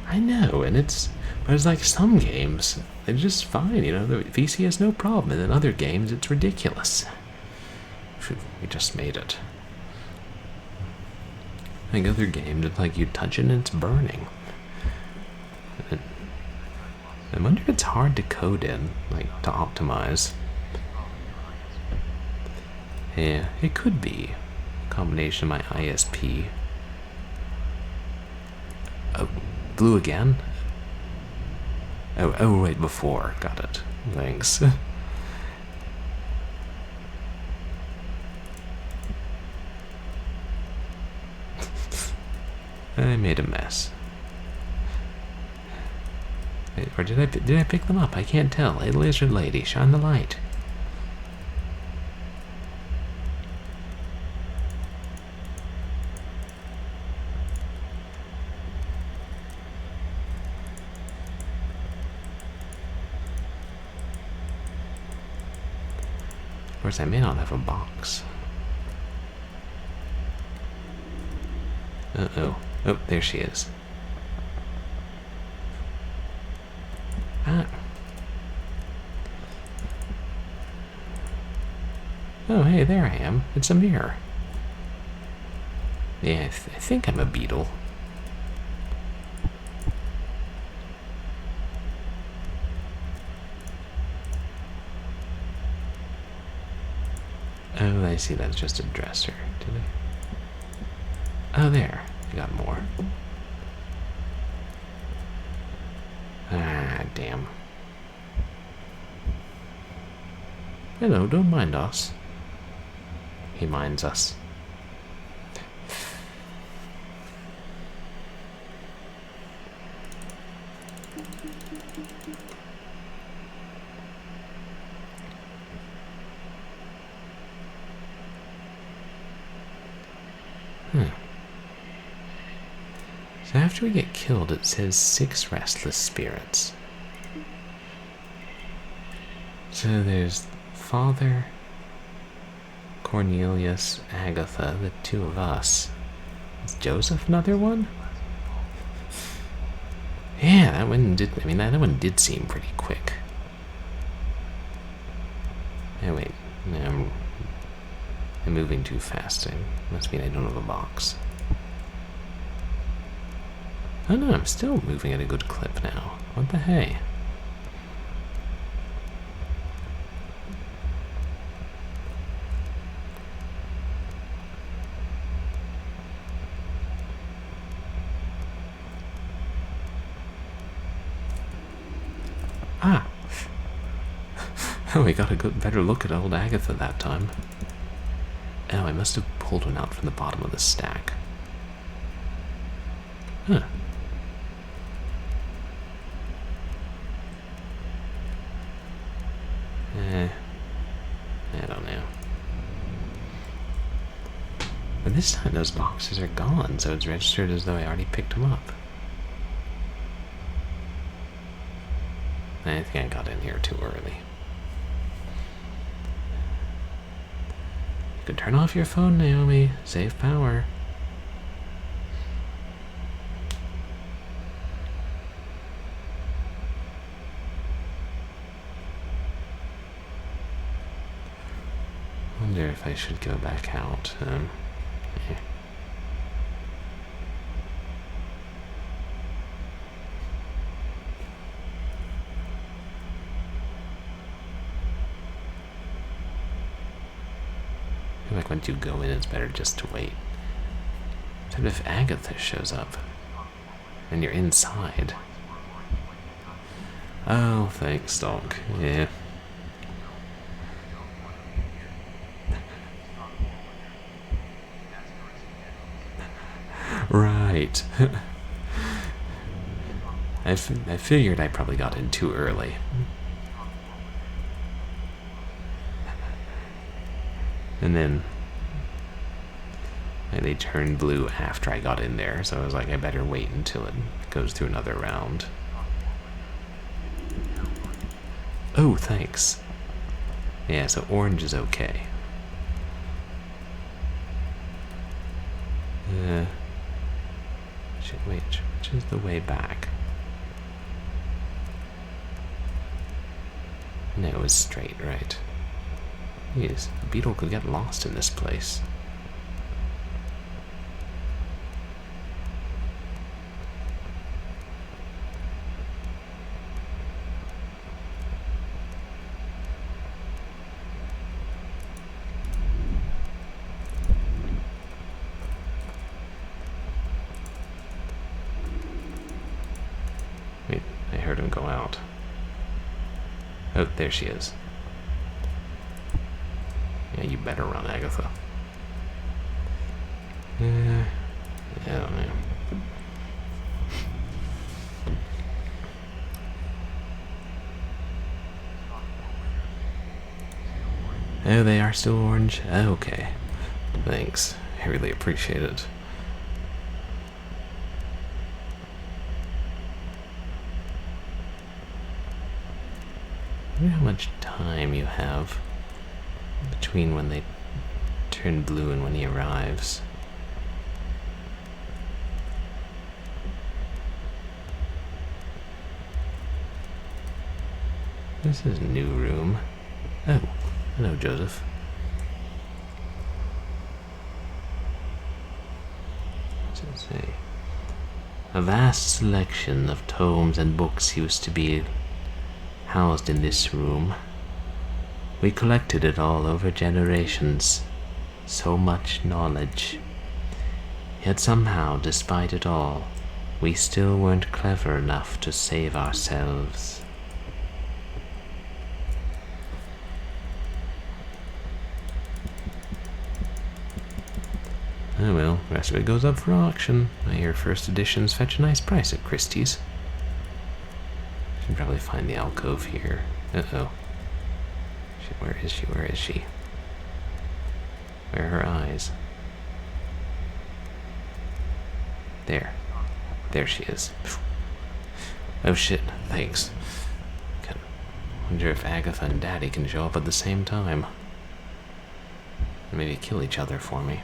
I know, and but it's like some games, they're just fine, you know, the VC has no problem, and in other games, it's ridiculous. We just made it. Like other games, it's like you touch it and it's burning. I wonder if it's hard to code in, like, to optimize. Yeah, it could be a combination of my ISP. Oh, blue again? Oh, right before. Got it. Thanks. I made a mess. Or did I pick them up? I can't tell. Hey, lizard lady, shine the light. Of course, I may not have a box. Uh-oh. Oh, there she is. Ah. Oh, hey, there I am. It's a mirror. Yeah, I think I'm a Beatle. Oh, I see. That's just a dresser. Did I? Oh, there. I got more. Ah, damn. Hello, don't mind us. He minds us. So after we get killed, it says 6 restless spirits. So there's Father, Cornelius, Agatha, the 2 of us. Is Joseph another one? Yeah, that one did. I mean, that one did seem pretty quick. Oh wait, no, I'm moving too fast. Must mean I don't have a box. Oh no, I'm still moving at a good clip now. What the hey? Ah! Oh, we got a better look at old Agatha that time. Oh, I must have pulled one out from the bottom of the stack. Huh. I don't know. But this time those boxes are gone, so it's registered as though I already picked them up. I think I got in here too early. You can turn off your phone, Naomi. Save power. wonder if I should go back out. Yeah. I feel like once you go in, it's better just to wait. Except if Agatha shows up and you're inside. Oh, thanks, dog. Yeah. Right. I figured I probably got in too early. And then they turned blue after I got in there, so I was like, I better wait until it goes through another round. Oh, thanks. Yeah, so orange is okay. Wait, which is the way back? No, it was straight, right? Yes, a beetle could get lost in this place. Wait, I heard him go out. Oh, there she is. Yeah, you better run, Agatha. I don't know. Oh, they are still orange? Okay. Thanks. I really appreciate it. I wonder how much time you have between when they turn blue and when he arrives. This is a new room. Oh, hello, Joseph. What's it say? A vast selection of tomes and books used to be housed in this room. We collected it all over generations. So much knowledge. Yet somehow, despite it all, we still weren't clever enough to save ourselves. Oh well, the rest of it goes up for auction. I hear first editions fetch a nice price at Christie's. Should probably find the alcove here. Uh-oh. Where is she? Where is she? Where are her eyes? There. There she is. Oh shit, thanks. I wonder if Agatha and Daddy can show up at the same time. Maybe kill each other for me.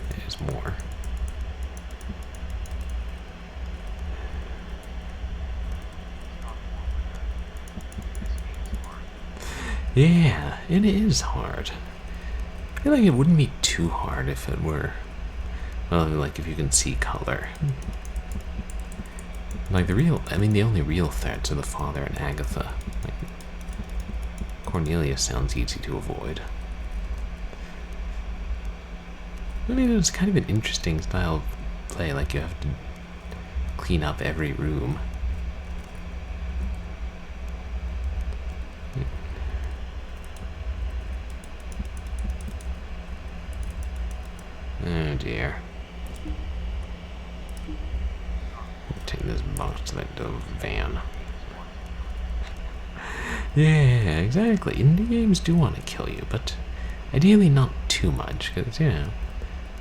There's more. Yeah, it is hard. I feel like it wouldn't be too hard if it were, well, like if you can see color. Like the only real threats are the father and Agatha. Like, Cornelia sounds easy to avoid. I mean, it's kind of an interesting style of play, like you have to clean up every room. Oh dear. Take this box to that van. Yeah, exactly. Indie games do want to kill you, but ideally not too much, because, you know,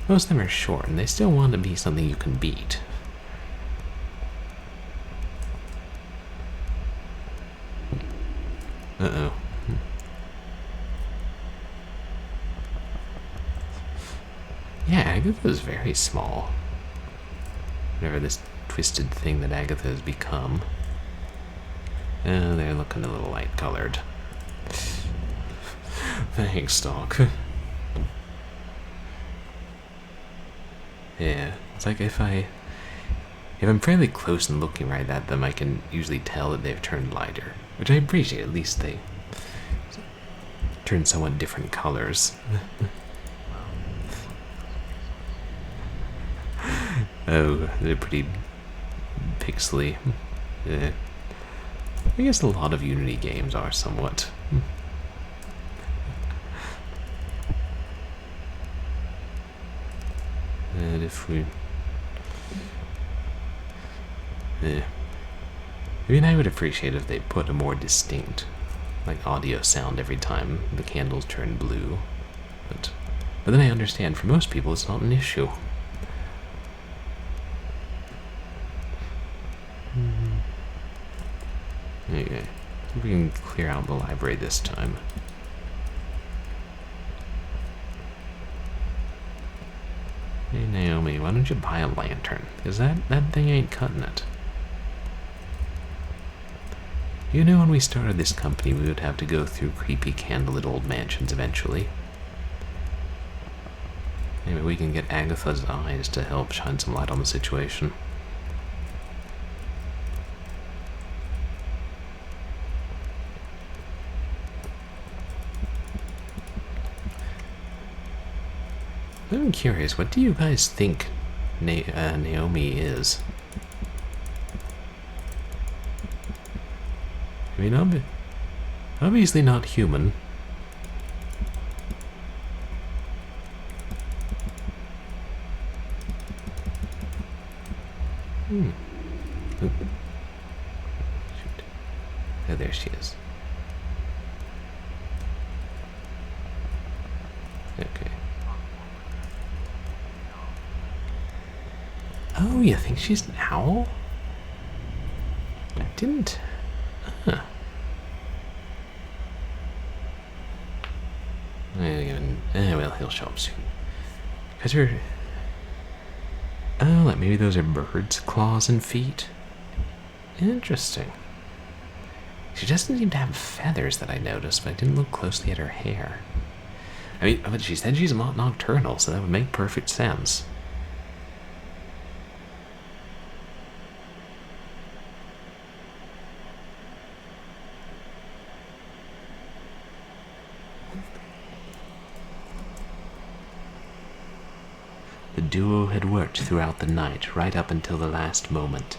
most of them are short, and they still want to be something you can beat. Uh-oh. Yeah, Agatha's very small. Whatever this twisted thing that Agatha has become. Oh, they're looking a little light-colored. Thanks, Doc. Yeah, it's like if I'm fairly close and looking right at them, I can usually tell that they've turned lighter, which I appreciate. At least they turn somewhat different colors. Oh, they're pretty pixely. Yeah. I guess a lot of Unity games are somewhat. And if we... I mean, I would appreciate if they put a more distinct, like, audio sound every time the candles turn blue. But then I understand, for most people, it's not an issue. Okay, we can clear out the library this time. Hey Naomi, why don't you buy a lantern? Because that thing ain't cutting it. You knew when we started this company we would have to go through creepy candlelit old mansions eventually. Maybe we can get Agatha's eyes to help shine some light on the situation. I'm curious, what do you guys think Naomi is? I mean, obviously not human. Oh, shoot. Oh, there she is. Okay. Oh, you think she's an owl? I didn't... Huh. Well, he'll show up soon. Because her... Oh, like maybe those are birds' claws and feet? Interesting. She doesn't seem to have feathers that I noticed, but I didn't look closely at her hair. I mean, but she said she's not nocturnal, so that would make perfect sense. The duo had worked throughout the night, right up until the last moment.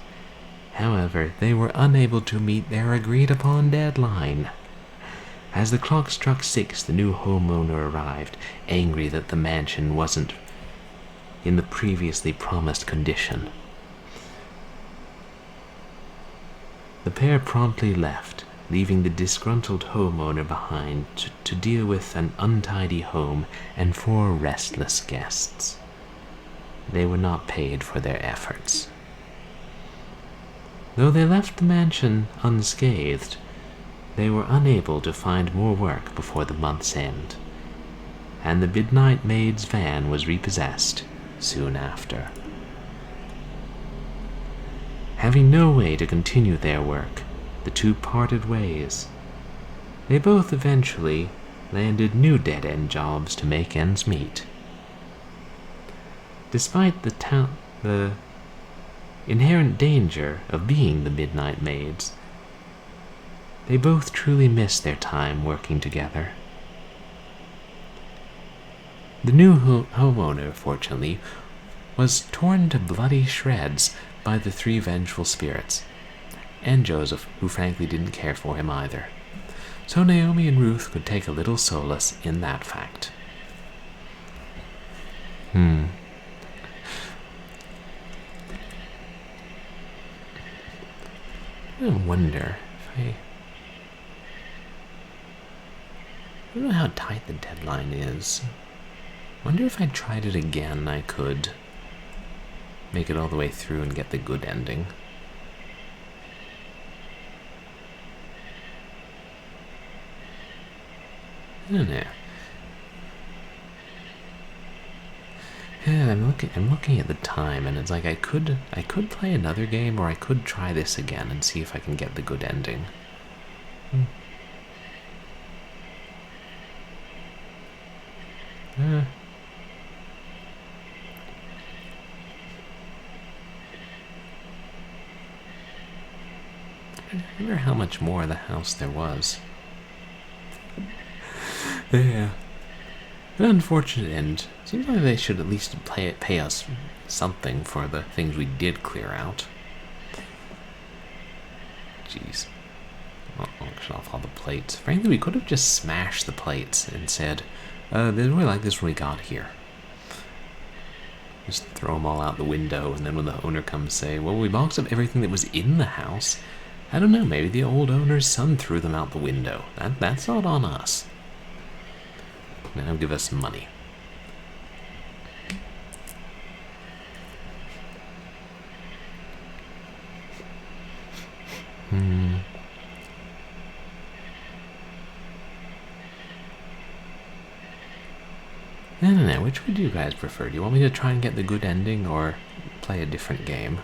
However, they were unable to meet their agreed-upon deadline. As the clock struck 6, the new homeowner arrived, angry that the mansion wasn't in the previously promised condition. The pair promptly left, leaving the disgruntled homeowner behind to deal with an untidy home and 4 restless guests. They were not paid for their efforts. Though they left the mansion unscathed, they were unable to find more work before the month's end, and the Midnight Maids' van was repossessed soon after. Having no way to continue their work, the two parted ways. They both eventually landed new dead-end jobs to make ends meet. Despite the inherent danger of being the Midnight Maids, they both truly missed their time working together. The new homeowner, fortunately, was torn to bloody shreds by the 3 vengeful spirits, and Joseph, who frankly didn't care for him either. So Naomi and Ruth could take a little solace in that fact. I wonder if I don't know how tight the deadline is. Wonder if I tried it again, I could make it all the way through and get the good ending. I don't know. Yeah, I'm looking at the time, and it's like I could play another game, or I could try this again and see if I can get the good ending. I wonder how much more of the house there was. Yeah. An unfortunate end. Seems like they should at least pay us something for the things we did clear out. Jeez. I'll auction off all the plates. Frankly, we could have just smashed the plates and said, they really like this one we got here. Just throw them all out the window, and then when the owner comes say, well, we boxed up everything that was in the house. I don't know, maybe the old owner's son threw them out the window. That's not on us. Now give us some money. I don't know, which would you guys prefer? Do you want me to try and get the good ending, or play a different game?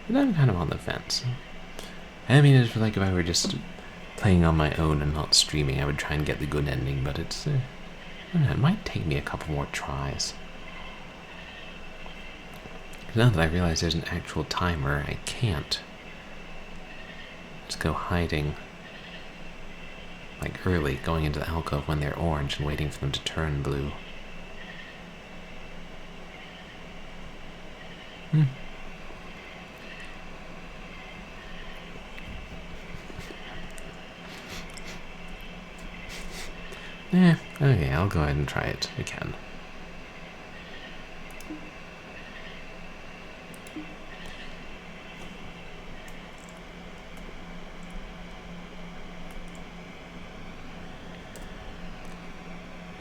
But I'm kind of on the fence. I mean, it's like if I were just playing on my own and not streaming, I would try and get the good ending, but it's, I don't know, it might take me a couple more tries. Now that I realize there's an actual timer, I can't just go hiding, like early, going into the alcove when they're orange and waiting for them to turn blue. Yeah, okay, I'll go ahead and try it again.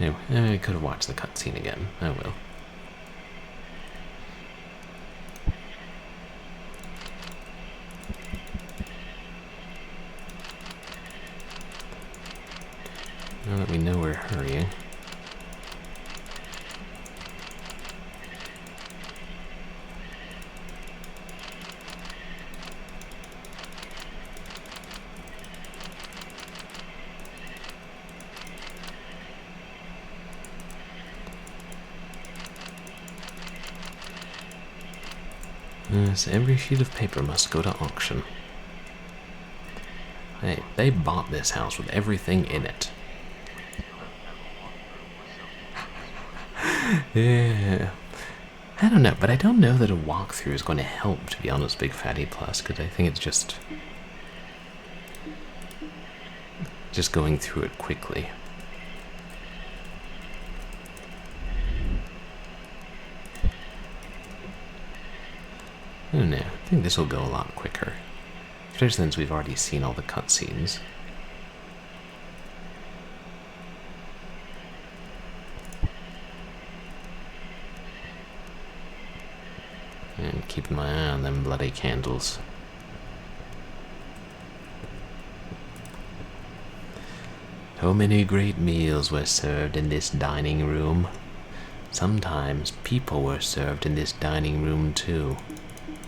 Anyway, I could have watched the cutscene again. I will. Now that we know we're hurrying. Yes, every sheet of paper must go to auction. Hey, they bought this house with everything in it. Yeah. I don't know, but I don't know that a walkthrough is going to help, to be honest, Big Fatty Plus, because I think it's just going through it quickly. I don't know, I think this will go a lot quicker, especially since we've already seen all the cutscenes. And keeping my eye on them bloody candles. So many great meals were served in this dining room. Sometimes people were served in this dining room too.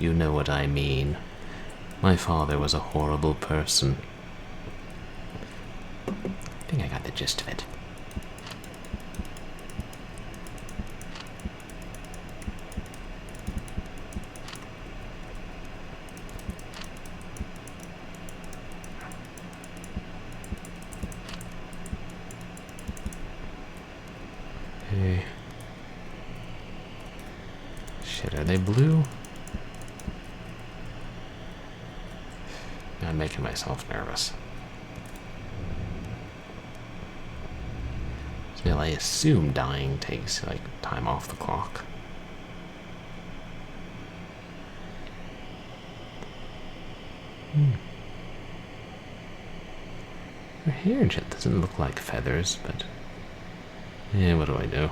You know what I mean. My father was a horrible person. I think I got the gist of it. Hey. Shit, are they blue? I'm making myself nervous. Still, I assume dying takes, like, time off the clock. Her hair just doesn't look like feathers, but... yeah, what do I know?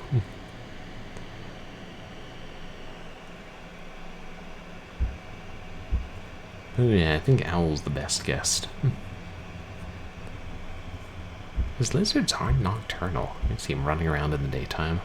Oh yeah, I think Owl's the best guest. Because lizards are nocturnal. You see them running around in the daytime.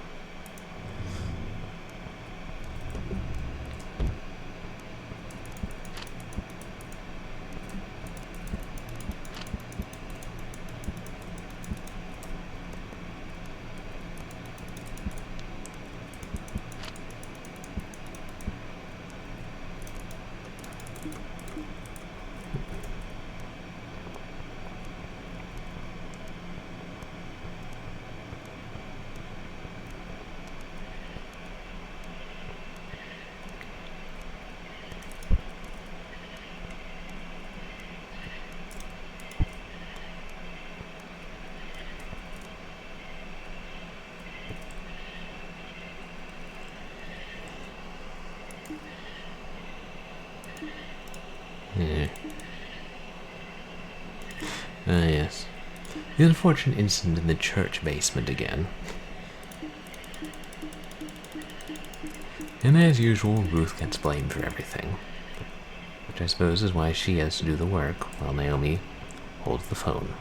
Yeah. Ah, yes. The unfortunate incident in the church basement again. And as usual, Ruth gets blamed for everything. Which I suppose is why she has to do the work, while Naomi holds the phone.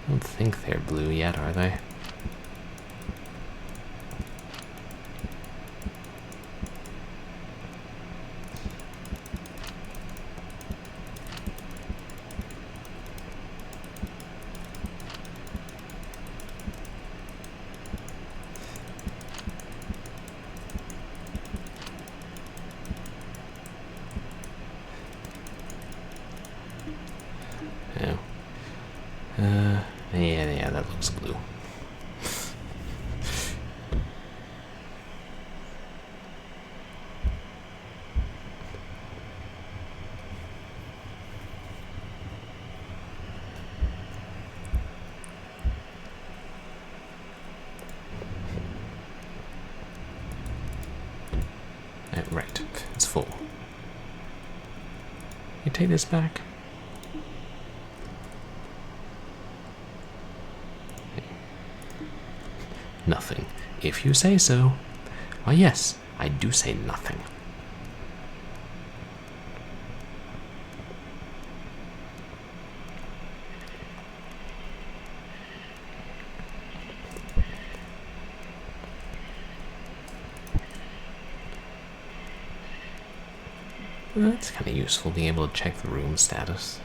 I don't think they're blue yet, are they? Yeah, that looks blue. Right, it's full. You take this back? Nothing. If you say so. Why, yes, I do say nothing. Well, that's kind of useful, being able to check the room status.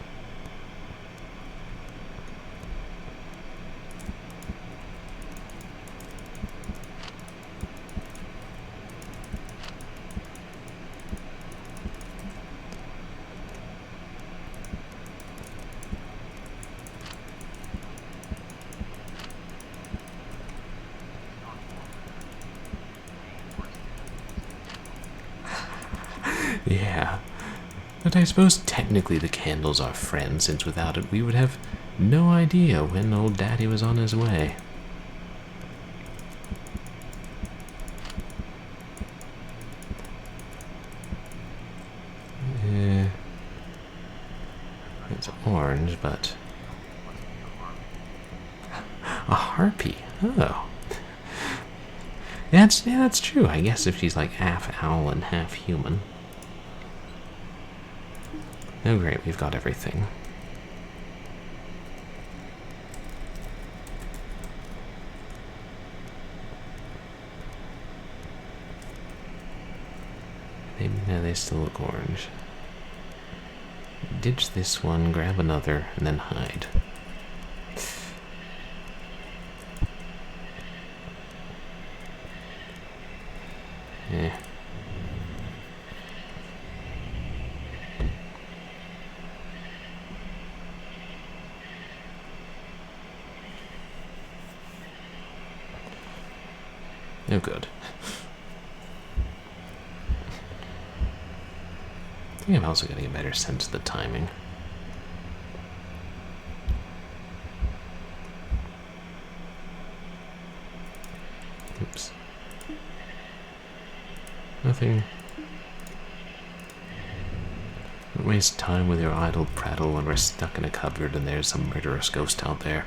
Yeah, but I suppose technically the candles are friends, since without it we would have no idea when old Daddy was on his way. It's orange, but... a harpy. Oh. Yeah, that's true. I guess if she's like half owl and half human. Oh great, we've got everything. They still look orange. Ditch this one, grab another, and then hide. Yeah. No good. I think I'm also getting a better sense of the timing. Oops. Nothing. Don't waste time with your idle prattle when we're stuck in a cupboard and there's some murderous ghost out there.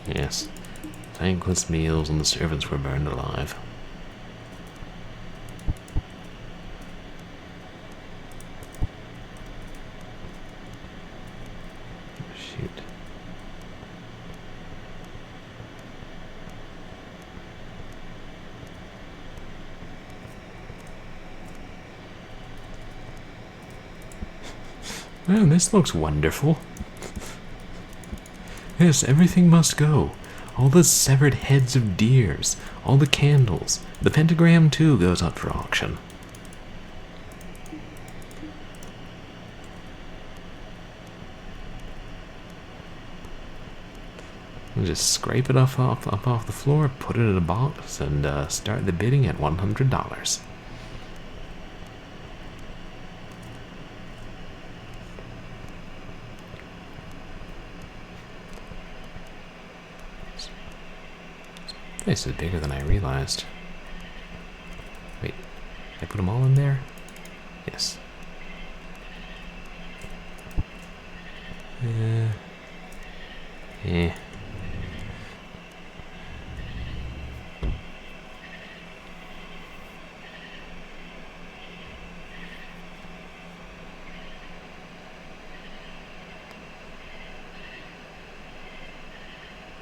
Yes. Thankless meals and the servants were burned alive. Shoot. Well, this looks wonderful. Yes, everything must go. All the severed heads of deers, all the candles. The pentagram, too, goes up for auction. We'll just scrape it up off the floor, put it in a box, and start the bidding at $100. This is bigger than I realized. Wait, I put them all in there? Yes. Eh.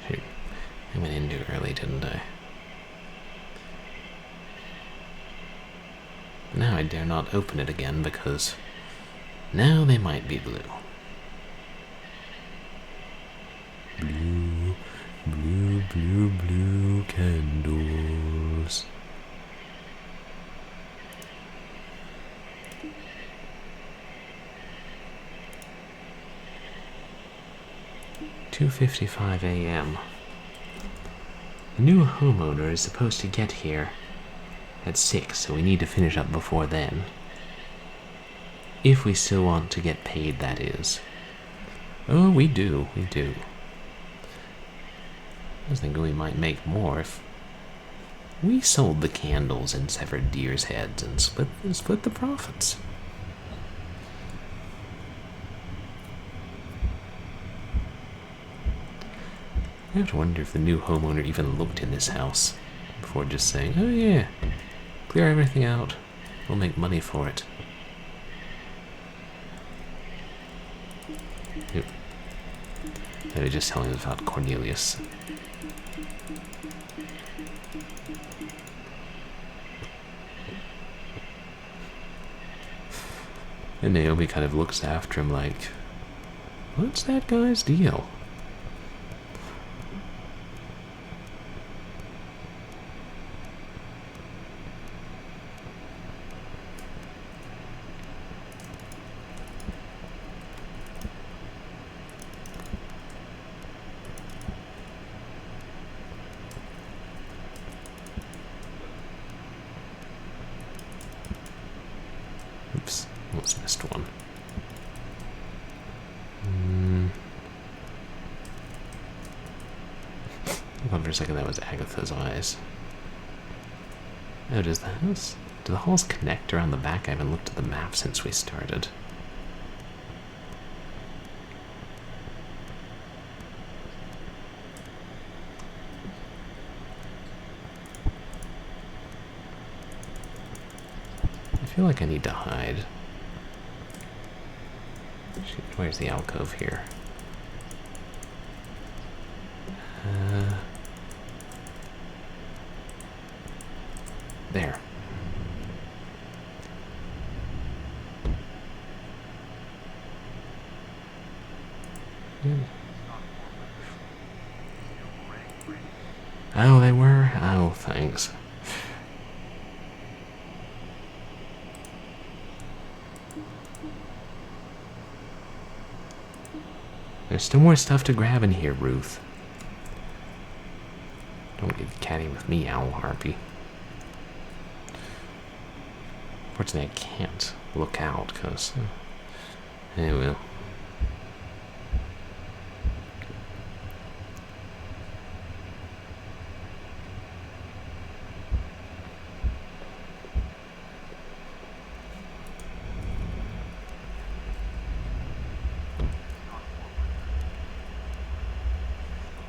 Shoot. I went in too early, didn't I? Now I dare not open it again because now they might be blue. Blue, blue, blue, blue candles. "2:55 a.m. The new homeowner is supposed to get here at 6, so we need to finish up before then. If we still want to get paid, that is. Oh, we do. I was thinking we might make more if we sold the candles and severed deer's heads and split the profits. I have to wonder if the new homeowner even looked in this house before just saying, "Oh yeah, clear everything out. We'll make money for it." Yep. They were just telling us about Cornelius. And Naomi kind of looks after him like, what's that guy's deal? Oops, almost missed one. I thought for a second that was Agatha's eyes. Oh, do the halls connect around the back? I haven't looked at the map since we started. I feel like I need to hide. Shoot, where's the alcove here? There. Oh, they were? Oh, thanks. There's still more stuff to grab in here, Ruth. Don't get catty with me, Owl Harpy. Fortunately, I can't look out, because... Anyway.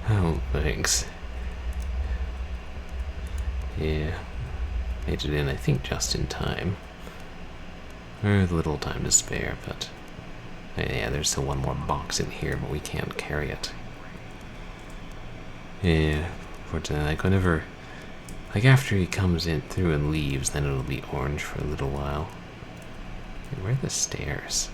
Oh, boy. thanks. Yeah, made it in, I think, just in time. With little time to spare, but... yeah, there's still one more box in here, but we can't carry it. Yeah, fortunately, like, whenever... like, after he comes in through and leaves, then it'll be orange for a little while. Where are the stairs?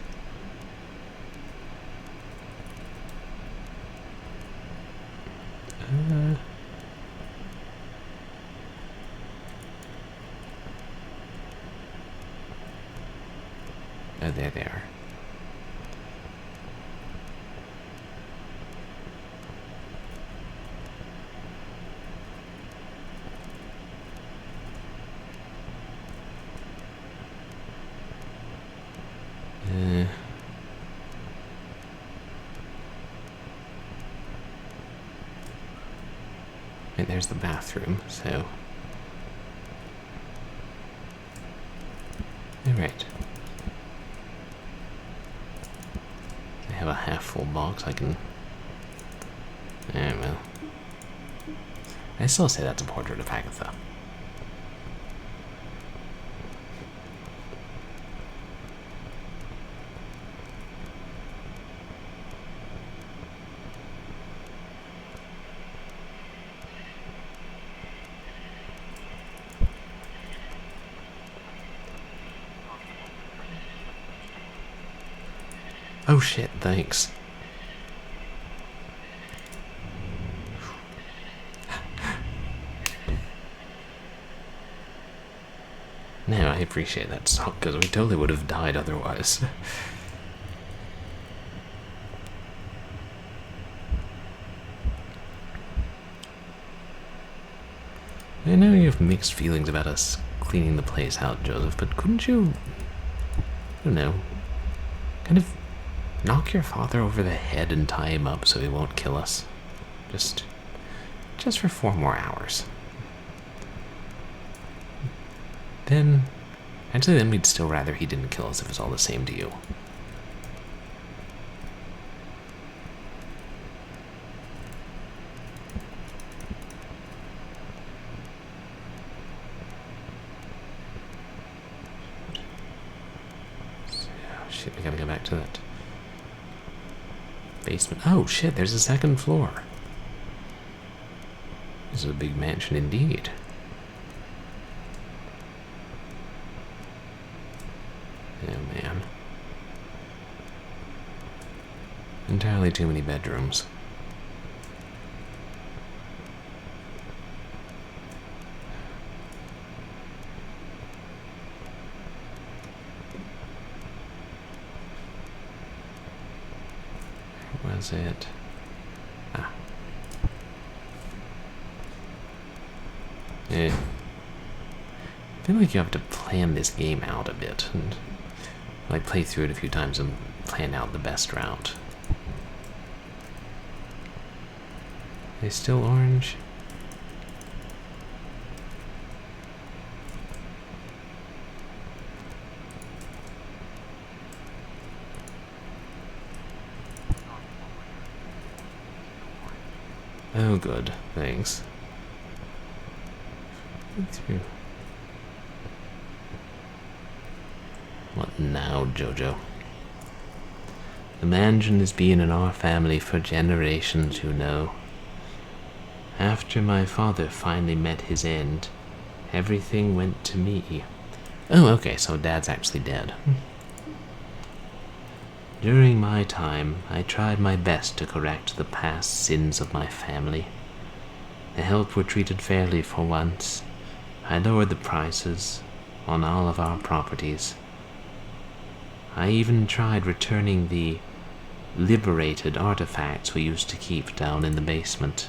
Oh, there they are. Right, there's the bathroom, so... Alright. I have a half-full box, I can... well. I still say that's a portrait of Agatha. Oh shit, thanks. Now I appreciate that sock, because we totally would have died otherwise. I know you have mixed feelings about us cleaning the place out, Joseph, but couldn't you, I don't know, kind of knock your father over the head and tie him up so he won't kill us? Just for 4 more hours. Then, actually then we'd still rather he didn't kill us if it's all the same to you. Oh shit, we gotta go back to that basement. Oh shit, there's a 2nd floor. This is a big mansion indeed. Oh man. Entirely too many bedrooms. Where was it? Ah. I feel like you have to plan this game out a bit, and like play through it a few times and plan out the best route. Are they still orange? Oh good, thanks. Through. What now, Jojo? The mansion has been in our family for generations, you know. After my father finally met his end, everything went to me. Oh, okay, so Dad's actually dead. During my time, I tried my best to correct the past sins of my family. The help were treated fairly for once. I lowered the prices on all of our properties. I even tried returning the liberated artifacts we used to keep down in the basement.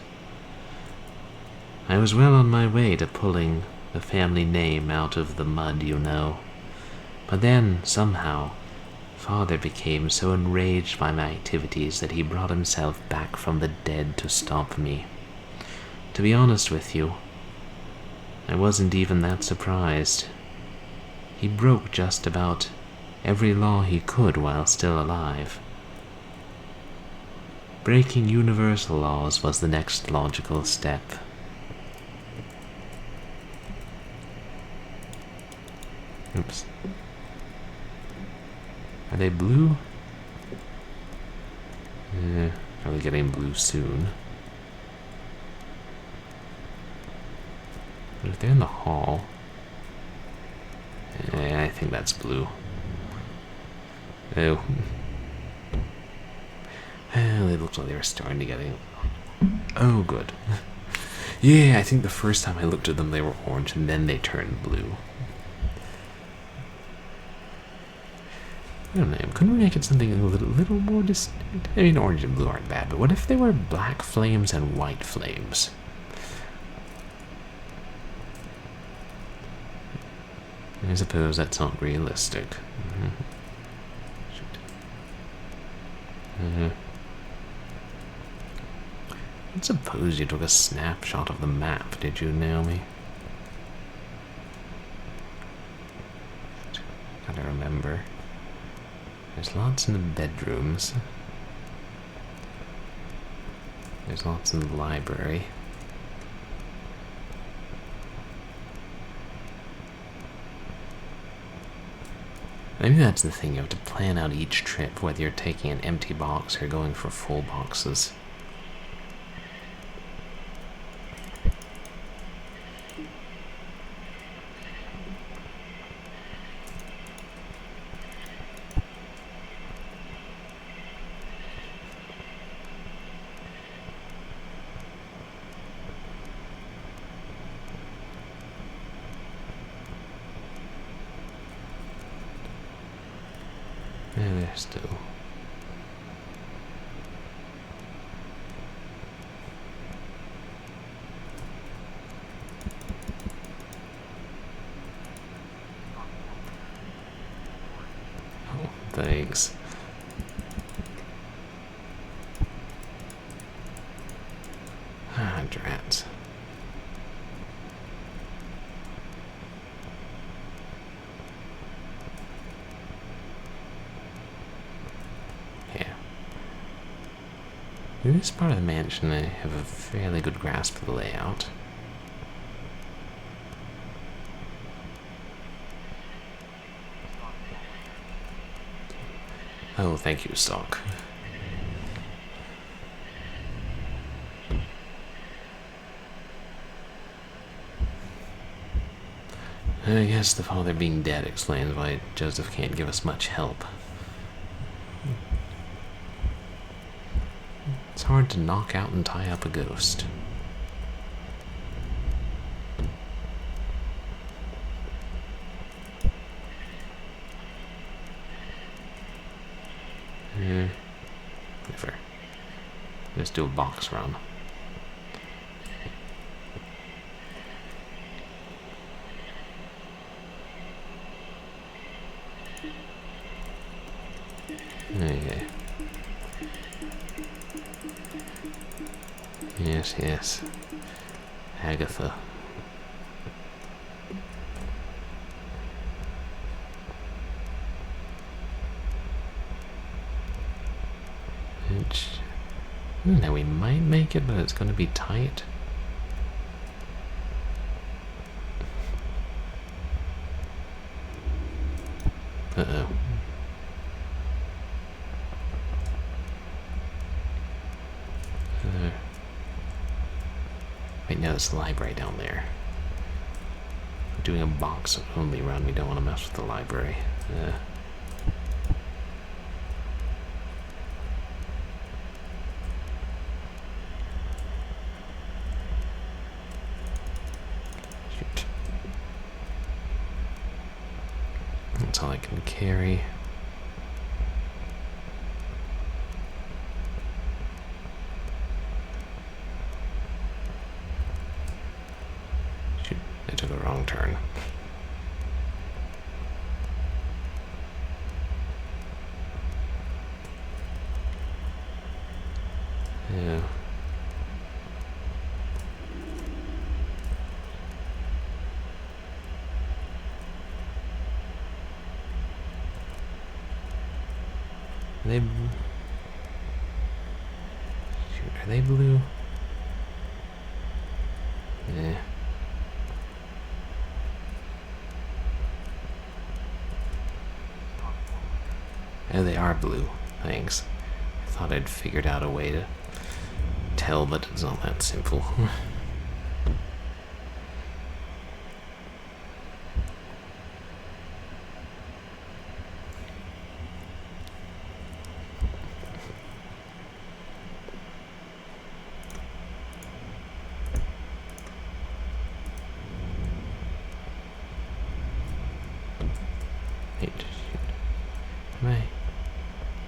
I was well on my way to pulling the family name out of the mud, you know. But then, somehow, Father became so enraged by my activities that he brought himself back from the dead to stop me. To be honest with you, I wasn't even that surprised. He broke just about every law he could while still alive. Breaking universal laws was the next logical step. Oops. Are they blue? Probably getting blue soon. But if they're in the hall... I think that's blue. Oh. Well, it looked like they were starting to get in. Oh, good. Yeah, I think the first time I looked at them they were orange and then they turned blue. I don't know, couldn't we make it something a little more distinct? I mean, orange and blue aren't bad, but what if they were black flames and white flames? I suppose that's not realistic. I suppose you took a snapshot of the map, did you, Naomi? Gotta remember. There's lots in the bedrooms. There's lots in the library. Maybe that's the thing, you have to plan out each trip, whether you're taking an empty box or going for full boxes. There still. Oh, thanks. Ah, drats. In this part of the mansion, I have a fairly good grasp of the layout. Oh, thank you, Sock. I guess the father being dead explains why Joseph can't give us much help. It's hard to knock out and tie up a ghost. Never. Let's do a box run. Okay. Yes, yes. Agatha. Which, now we might make it, but it's going to be tight. Uh-oh. Wait, no, it's the library down there. We're doing a box only run. We don't want to mess with the library. Shoot. That's all I can carry. I took a wrong turn. Yeah. they blue? Yeah. Oh, they are blue. Thanks. I thought I'd figured out a way to tell, but it's not that simple.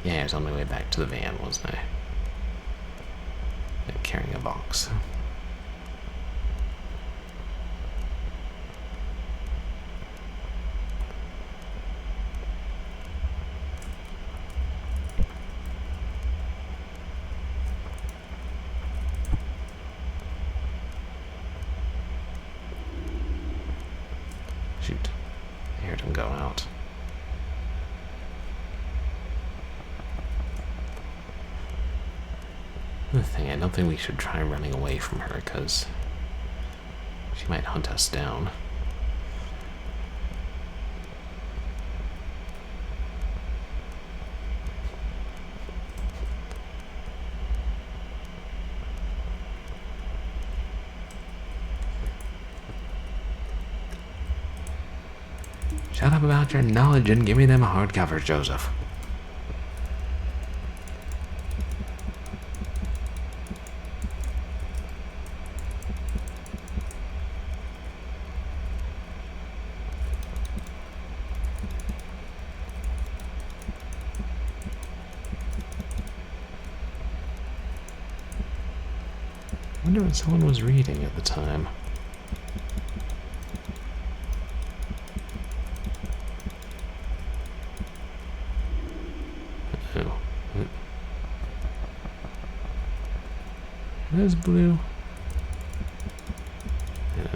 Yeah, I was on my way back to the van, wasn't I? Carrying a box. Shoot. I heard him go out. The thing, I don't think we should try running away from her, because she might hunt us down. Shut up about your knowledge and give me them hardcovers, Joseph. I wonder what someone was reading at the time. Oh. Are those blue?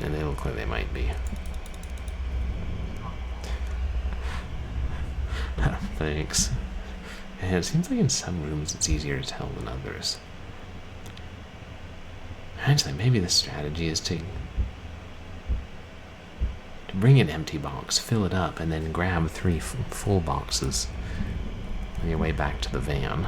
And they look like they might be. Thanks. And it seems like in some rooms it's easier to tell than others. Actually, maybe the strategy is to bring an empty box, fill it up, and then grab 3 full boxes on your way back to the van.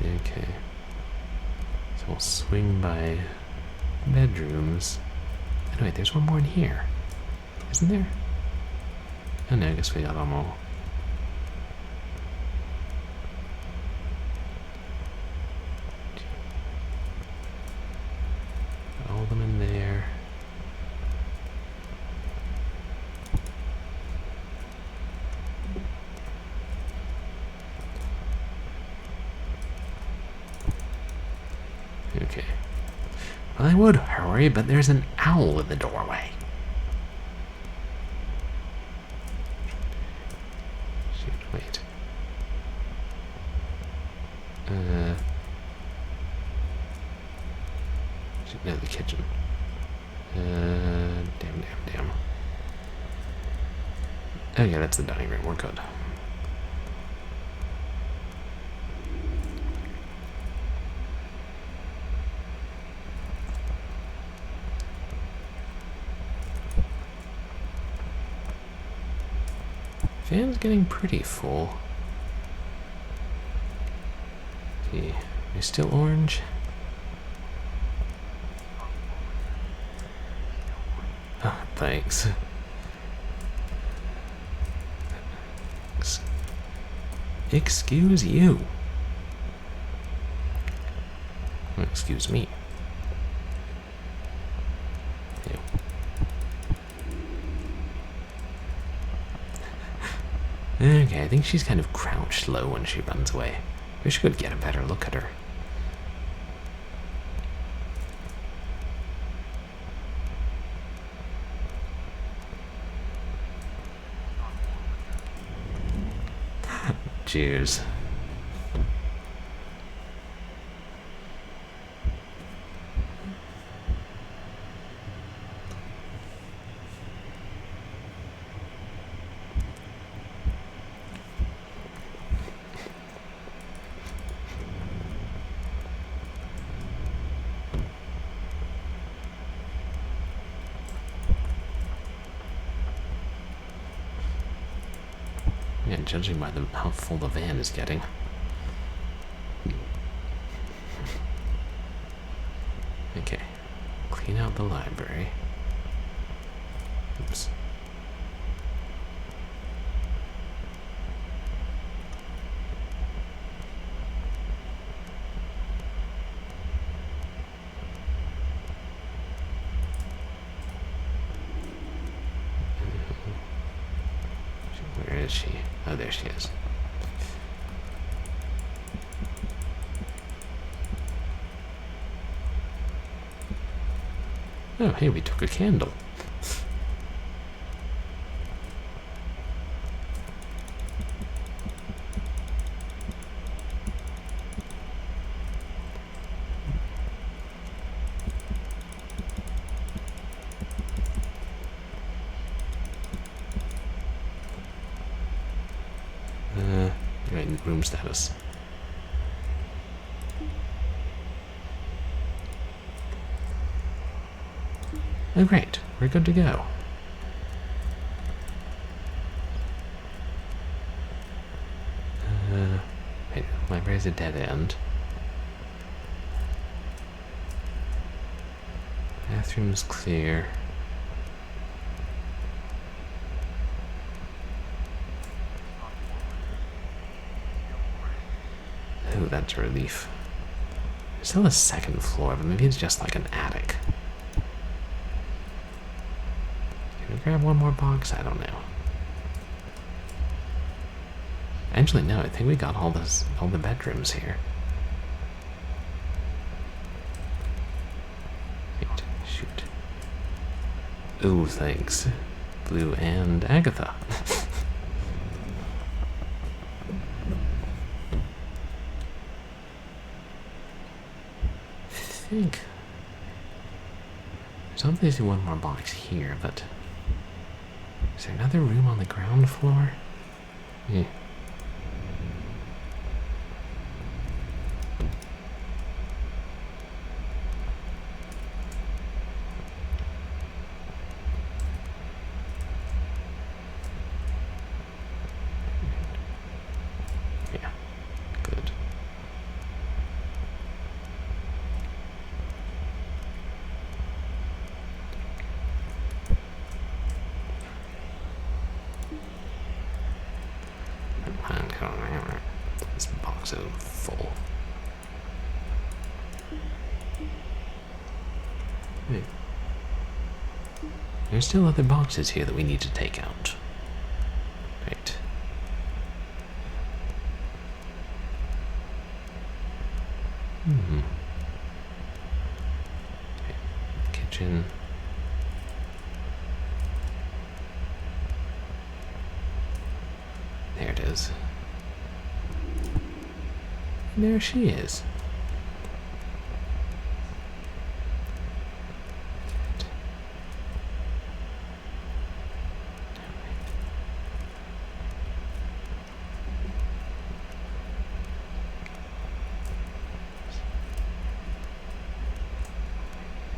Okay. So we'll swing by bedrooms. Oh, wait, there's one more in here. Isn't there? Oh no, I guess we got them all. Got all of them in there. Okay. Well, I would hurry, but there's an owl in the doorway. Shoot, wait. Shoot, no, the kitchen. Damn. Oh yeah, that's the dining room. We're good. Fan's getting pretty full. See, are you still orange? Oh, thanks. Excuse you. Well, excuse me. Okay, I think she's kind of crouched low when she runs away. We should get a better look at her. Cheers. judging by how full the van is getting. Okay, clean out the library. Oops. Where is she? Oh, there she is. Oh, hey, we took a candle. Right, room status. Oh great, we're good to go. Wait, library's a dead end. Bathroom's clear. Oh, that's a relief. There's still a second floor, but maybe it's just like an attic. Can we grab one more box? I don't know. Actually, no, I think we got all the bedrooms here. Wait, shoot. Ooh, thanks. Blue and Agatha. I think there's obviously one more box here, but is there another room on the ground floor? Yeah. Yeah, good. This box is full. Wait. There's still other boxes here that we need to take out. Right. Okay. Kitchen. There it is. And there she is.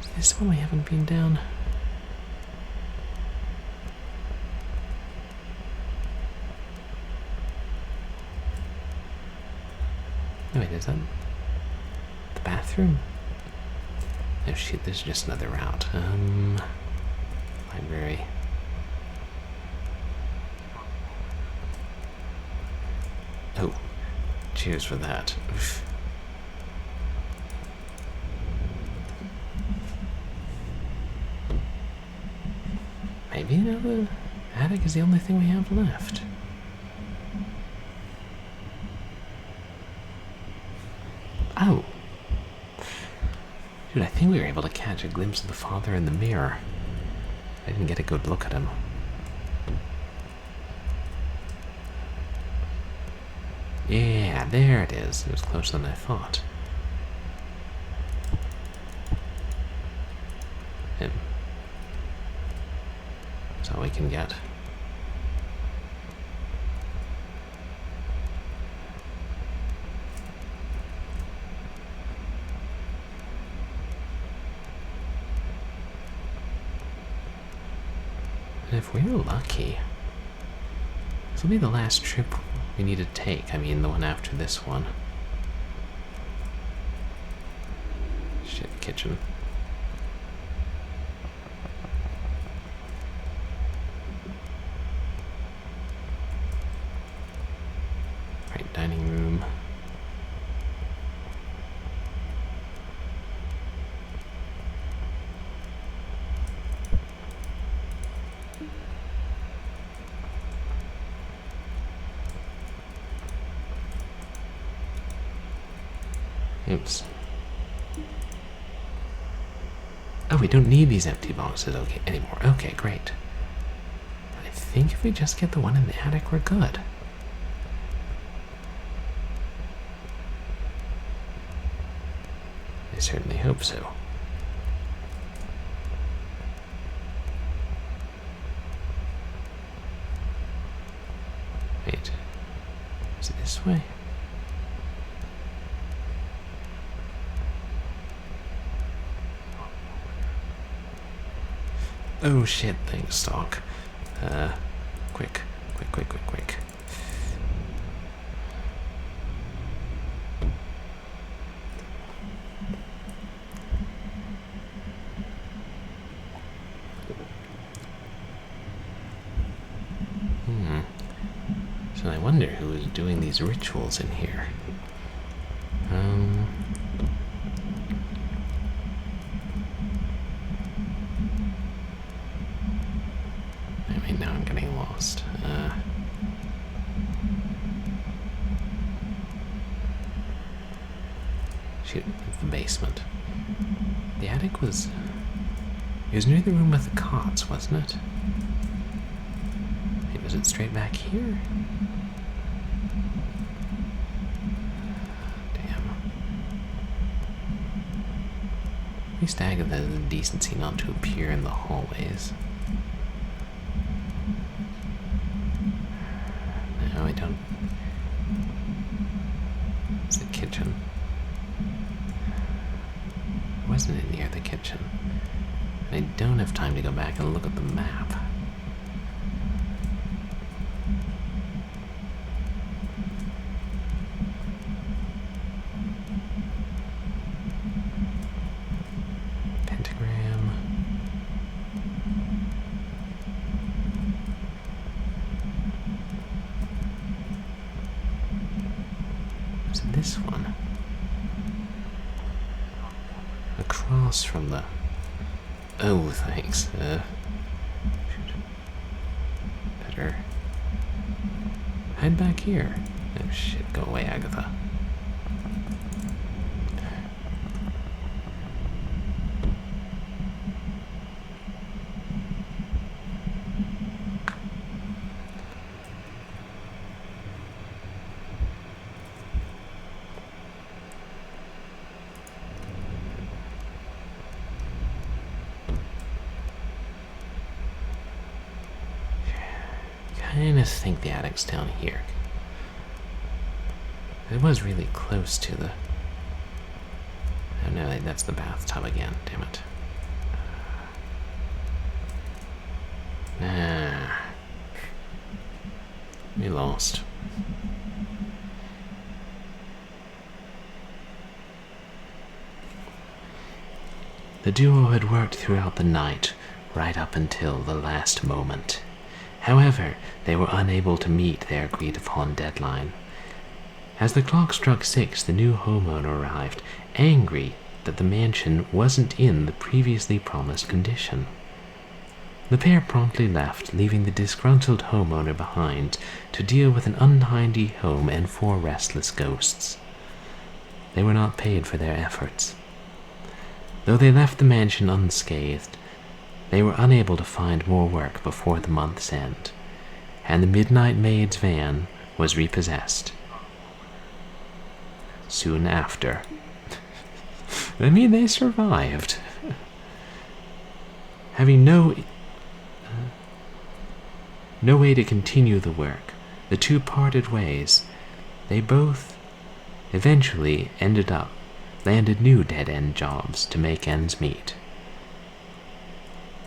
Is this one we haven't been down? Oh, wait, is that the bathroom? Oh shit, there's just another route. Library. Oh, cheers for that. Oof. Maybe the attic is the only thing we have left. Oh. Dude, I think we were able to catch a glimpse of the father in the mirror. I didn't get a good look at him. Yeah, there it is. It was closer than I thought. Him. That's all we can get. And if we're lucky, This will be the last trip we need to take. I mean, the one after this one. Shit, kitchen. Right, dining room. Oops. Oh, we don't need these empty boxes anymore. Okay, great. I think if we just get the one in the attic, we're good. I certainly hope so. Wait. Is it this way? Oh shit, thanks, Stock. Quick. So I wonder who is doing these rituals in here. Now I'm getting lost. Shoot, it's the basement. The attic was... It was near the room with the cots, wasn't it? Wait, was it straight back here? Damn. At least Agatha has the decency not to appear in the hallways. No, I don't. It's the kitchen. Wasn't it near the kitchen? I don't have time to go back and look at the map. Pentagram. Is it this one? Across from the... Oh, thanks. Better head back here. Oh shit, go away, Agatha. I kind of think the attic's down here. It was really close to the... Oh no, that's the bathtub again, damn it. We lost. The duo had worked throughout the night, right up until the last moment. However, they were unable to meet their agreed-upon deadline. As the clock struck 6, the new homeowner arrived, angry that the mansion wasn't in the previously promised condition. The pair promptly left, leaving the disgruntled homeowner behind to deal with an untidy home and 4 restless ghosts. They were not paid for their efforts. Though they left the mansion unscathed, they were unable to find more work before the month's end, and the Midnight Maids van was repossessed. Soon after. I mean, they survived. Having no way to continue the work, the two parted ways. They both eventually landed new dead-end jobs to make ends meet.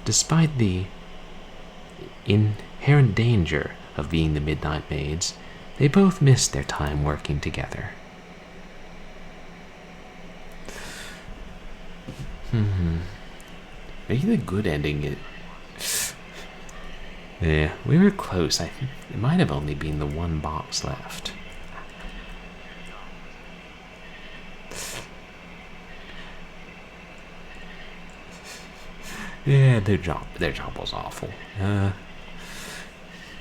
Despite the inherent danger of being the Midnight Maids, they both missed their time working together. Maybe the good ending is... Yeah, we were close. It might have only been the one box left. Yeah, their job was awful.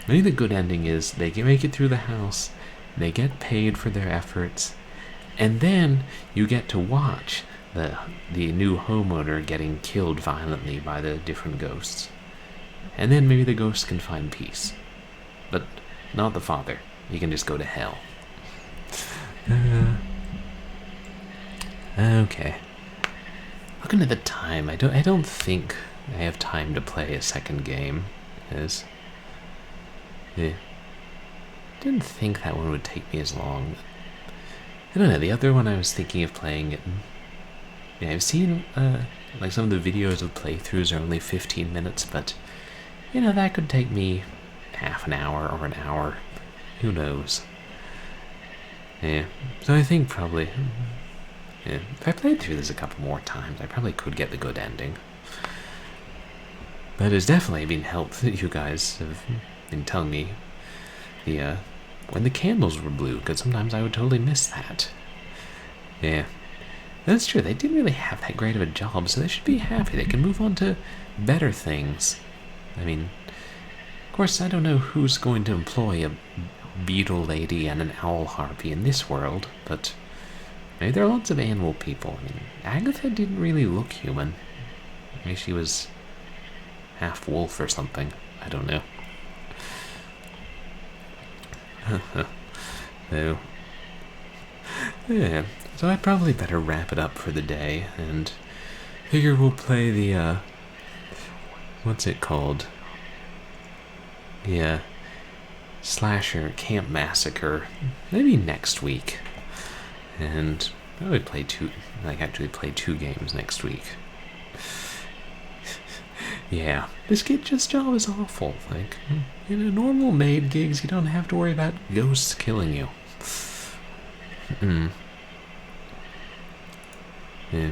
Maybe the good ending is they can make it through the house, they get paid for their efforts, and then you get to watch the new homeowner getting killed violently by the different ghosts. And then maybe the ghosts can find peace. But not the father. He can just go to hell. Okay. Looking at the time, I don't think I have time to play a second game. Didn't think that one would take me as long. I don't know, the other one I was thinking of playing it. Yeah, I've seen like some of the videos of playthroughs are only 15 minutes, but you know, that could take me half an hour or an hour. Who knows? Yeah, so I think probably, yeah, if I played through this a couple more times, I probably could get the good ending. But it's definitely been helped that you guys have been telling me when the candles were blue, because sometimes I would totally miss that. Yeah, that's true. They didn't really have that great of a job, so they should be happy. They can move on to better things. I mean, of course, I don't know who's going to employ a beetle lady and an owl harpy in this world, but maybe there are lots of animal people. I mean, Agatha didn't really look human. Maybe she was half wolf or something. I don't know. So, yeah, so I probably better wrap it up for the day, and figure we'll play the, what's it called? Yeah, Slasher Camp Massacre, maybe next week, and probably actually play 2 games next week. Yeah, this just job is awful. Like, in a normal maid gigs, you don't have to worry about ghosts killing you. Yeah,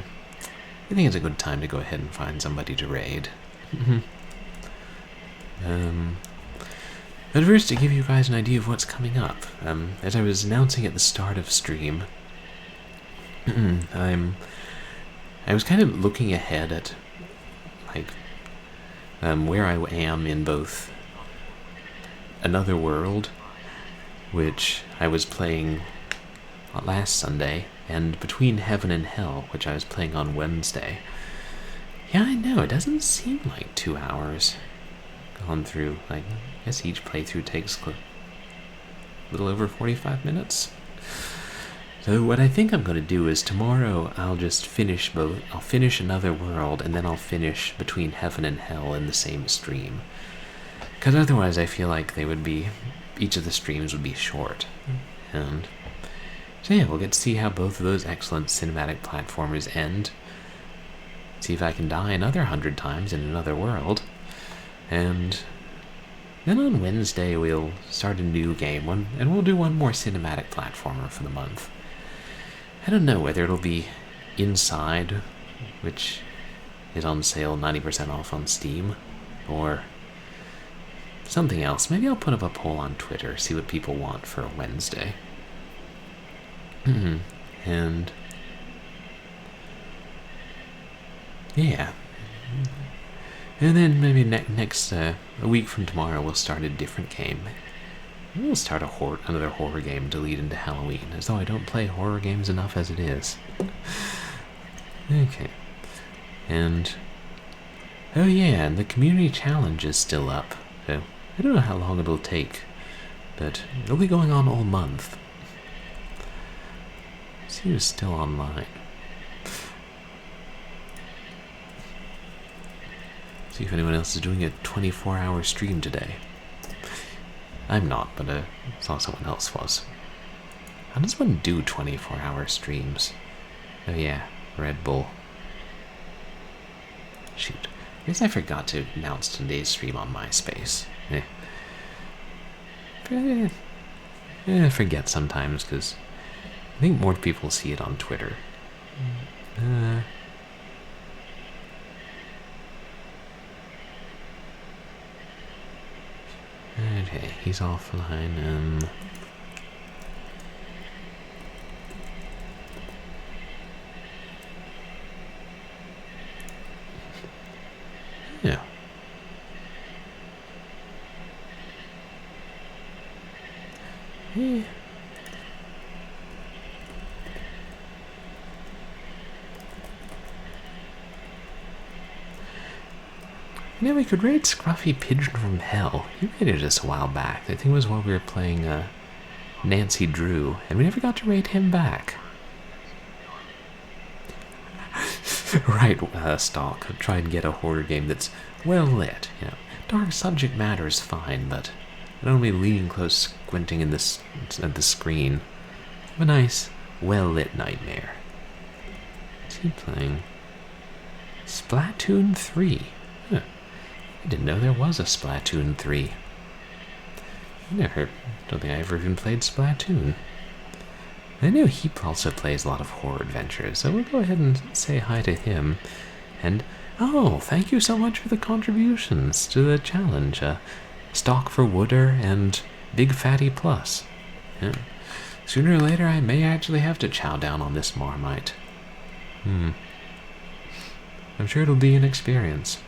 I think it's a good time to go ahead and find somebody to raid. But first, to give you guys an idea of what's coming up, as I was announcing at the start of stream, I was kind of looking ahead at, like, where I am in both Another World, which I was playing last Sunday, and Between Heaven and Hell, which I was playing on Wednesday. Yeah, I know, it doesn't seem like 2 hours gone through. Like, I guess each playthrough takes a little over 45 minutes. So what I think I'm going to do is tomorrow I'll just finish both. I'll finish Another World, and then I'll finish Between Heaven and Hell in the same stream. Because otherwise I feel like each of the streams would be short. And so yeah, we'll get to see how both of those excellent cinematic platformers end. See if I can die another 100 times in Another World. And then on Wednesday we'll start a new game, and we'll do one more cinematic platformer for the month. I don't know whether it'll be Inside, which is on sale 90% off on Steam, or something else. Maybe I'll put up a poll on Twitter, see what people want for a Wednesday. And yeah. And then maybe a week from tomorrow we'll start a different game. We'll start another horror game to lead into Halloween, as though I don't play horror games enough as it is. Okay. And oh yeah, and the community challenge is still up. So I don't know how long it'll take, but it'll be going on all month. Let's see who's still online. See if anyone else is doing a 24-hour stream today. I'm not, but I saw someone else was. How does one do 24-hour streams? Oh yeah, Red Bull. Shoot. I guess I forgot to announce today's stream on MySpace. I forget sometimes because I think more people see it on Twitter. Okay, he's offline. Yeah. Yeah. Yeah, we could raid Scruffy Pigeon from Hell. He raided us a while back. I think it was while we were playing Nancy Drew, and we never got to raid him back. Right, Stalk. Try and get a horror game that's well lit. You know, dark subject matter is fine, but I don't be leaning close, squinting at the screen. Have a nice, well lit nightmare. What's he playing? Splatoon 3. Huh. I didn't know there was a Splatoon 3. Don't think I ever even played Splatoon. I know he also plays a lot of horror adventures, so we'll go ahead and say hi to him. And, oh, thank you so much for the contributions to the challenge. Stock for Wooder and Big Fatty Plus. Yeah. Sooner or later, I may actually have to chow down on this Marmite. I'm sure it'll be an experience.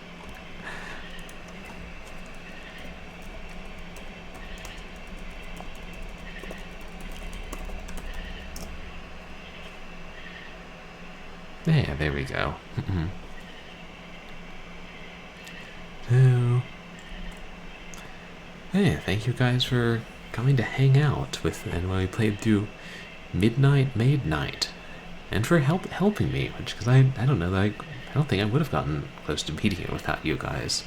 Yeah, there we go. So, yeah, thank you guys for coming to hang out with, and when we played through Midnight Maid Night, and for helping me, because I don't know, I don't think I would have gotten close to beating it without you guys.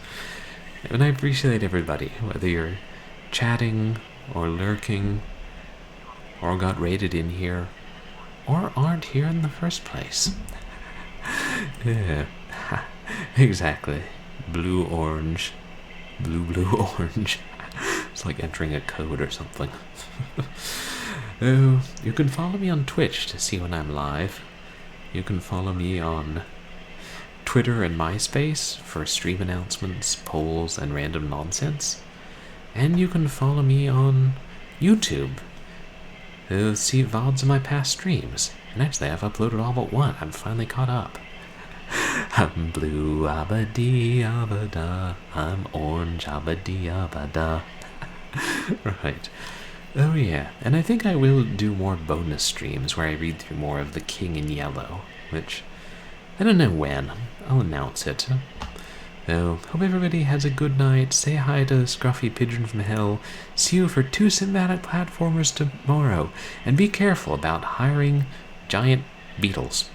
And I appreciate everybody, whether you're chatting or lurking, or got raided in here, or aren't here in the first place. Yeah, exactly. Blue, orange. Blue, orange. It's like entering a code or something. Oh, you can follow me on Twitch to see when I'm live. You can follow me on Twitter and MySpace for stream announcements, polls, and random nonsense. And you can follow me on YouTube to see VODs of my past streams. And actually, I've uploaded all but one. I'm finally caught up. I'm blue, abba-dee, abba-da. I'm orange, abba-dee, abba-da. Right. Oh yeah, and I think I will do more bonus streams where I read through more of The King in Yellow, which I don't know when. I'll announce it. So, hope everybody has a good night. Say hi to Scruffy Pigeon from Hell. See you for 2 cinematic platformers tomorrow. And be careful about hiring giant beetles.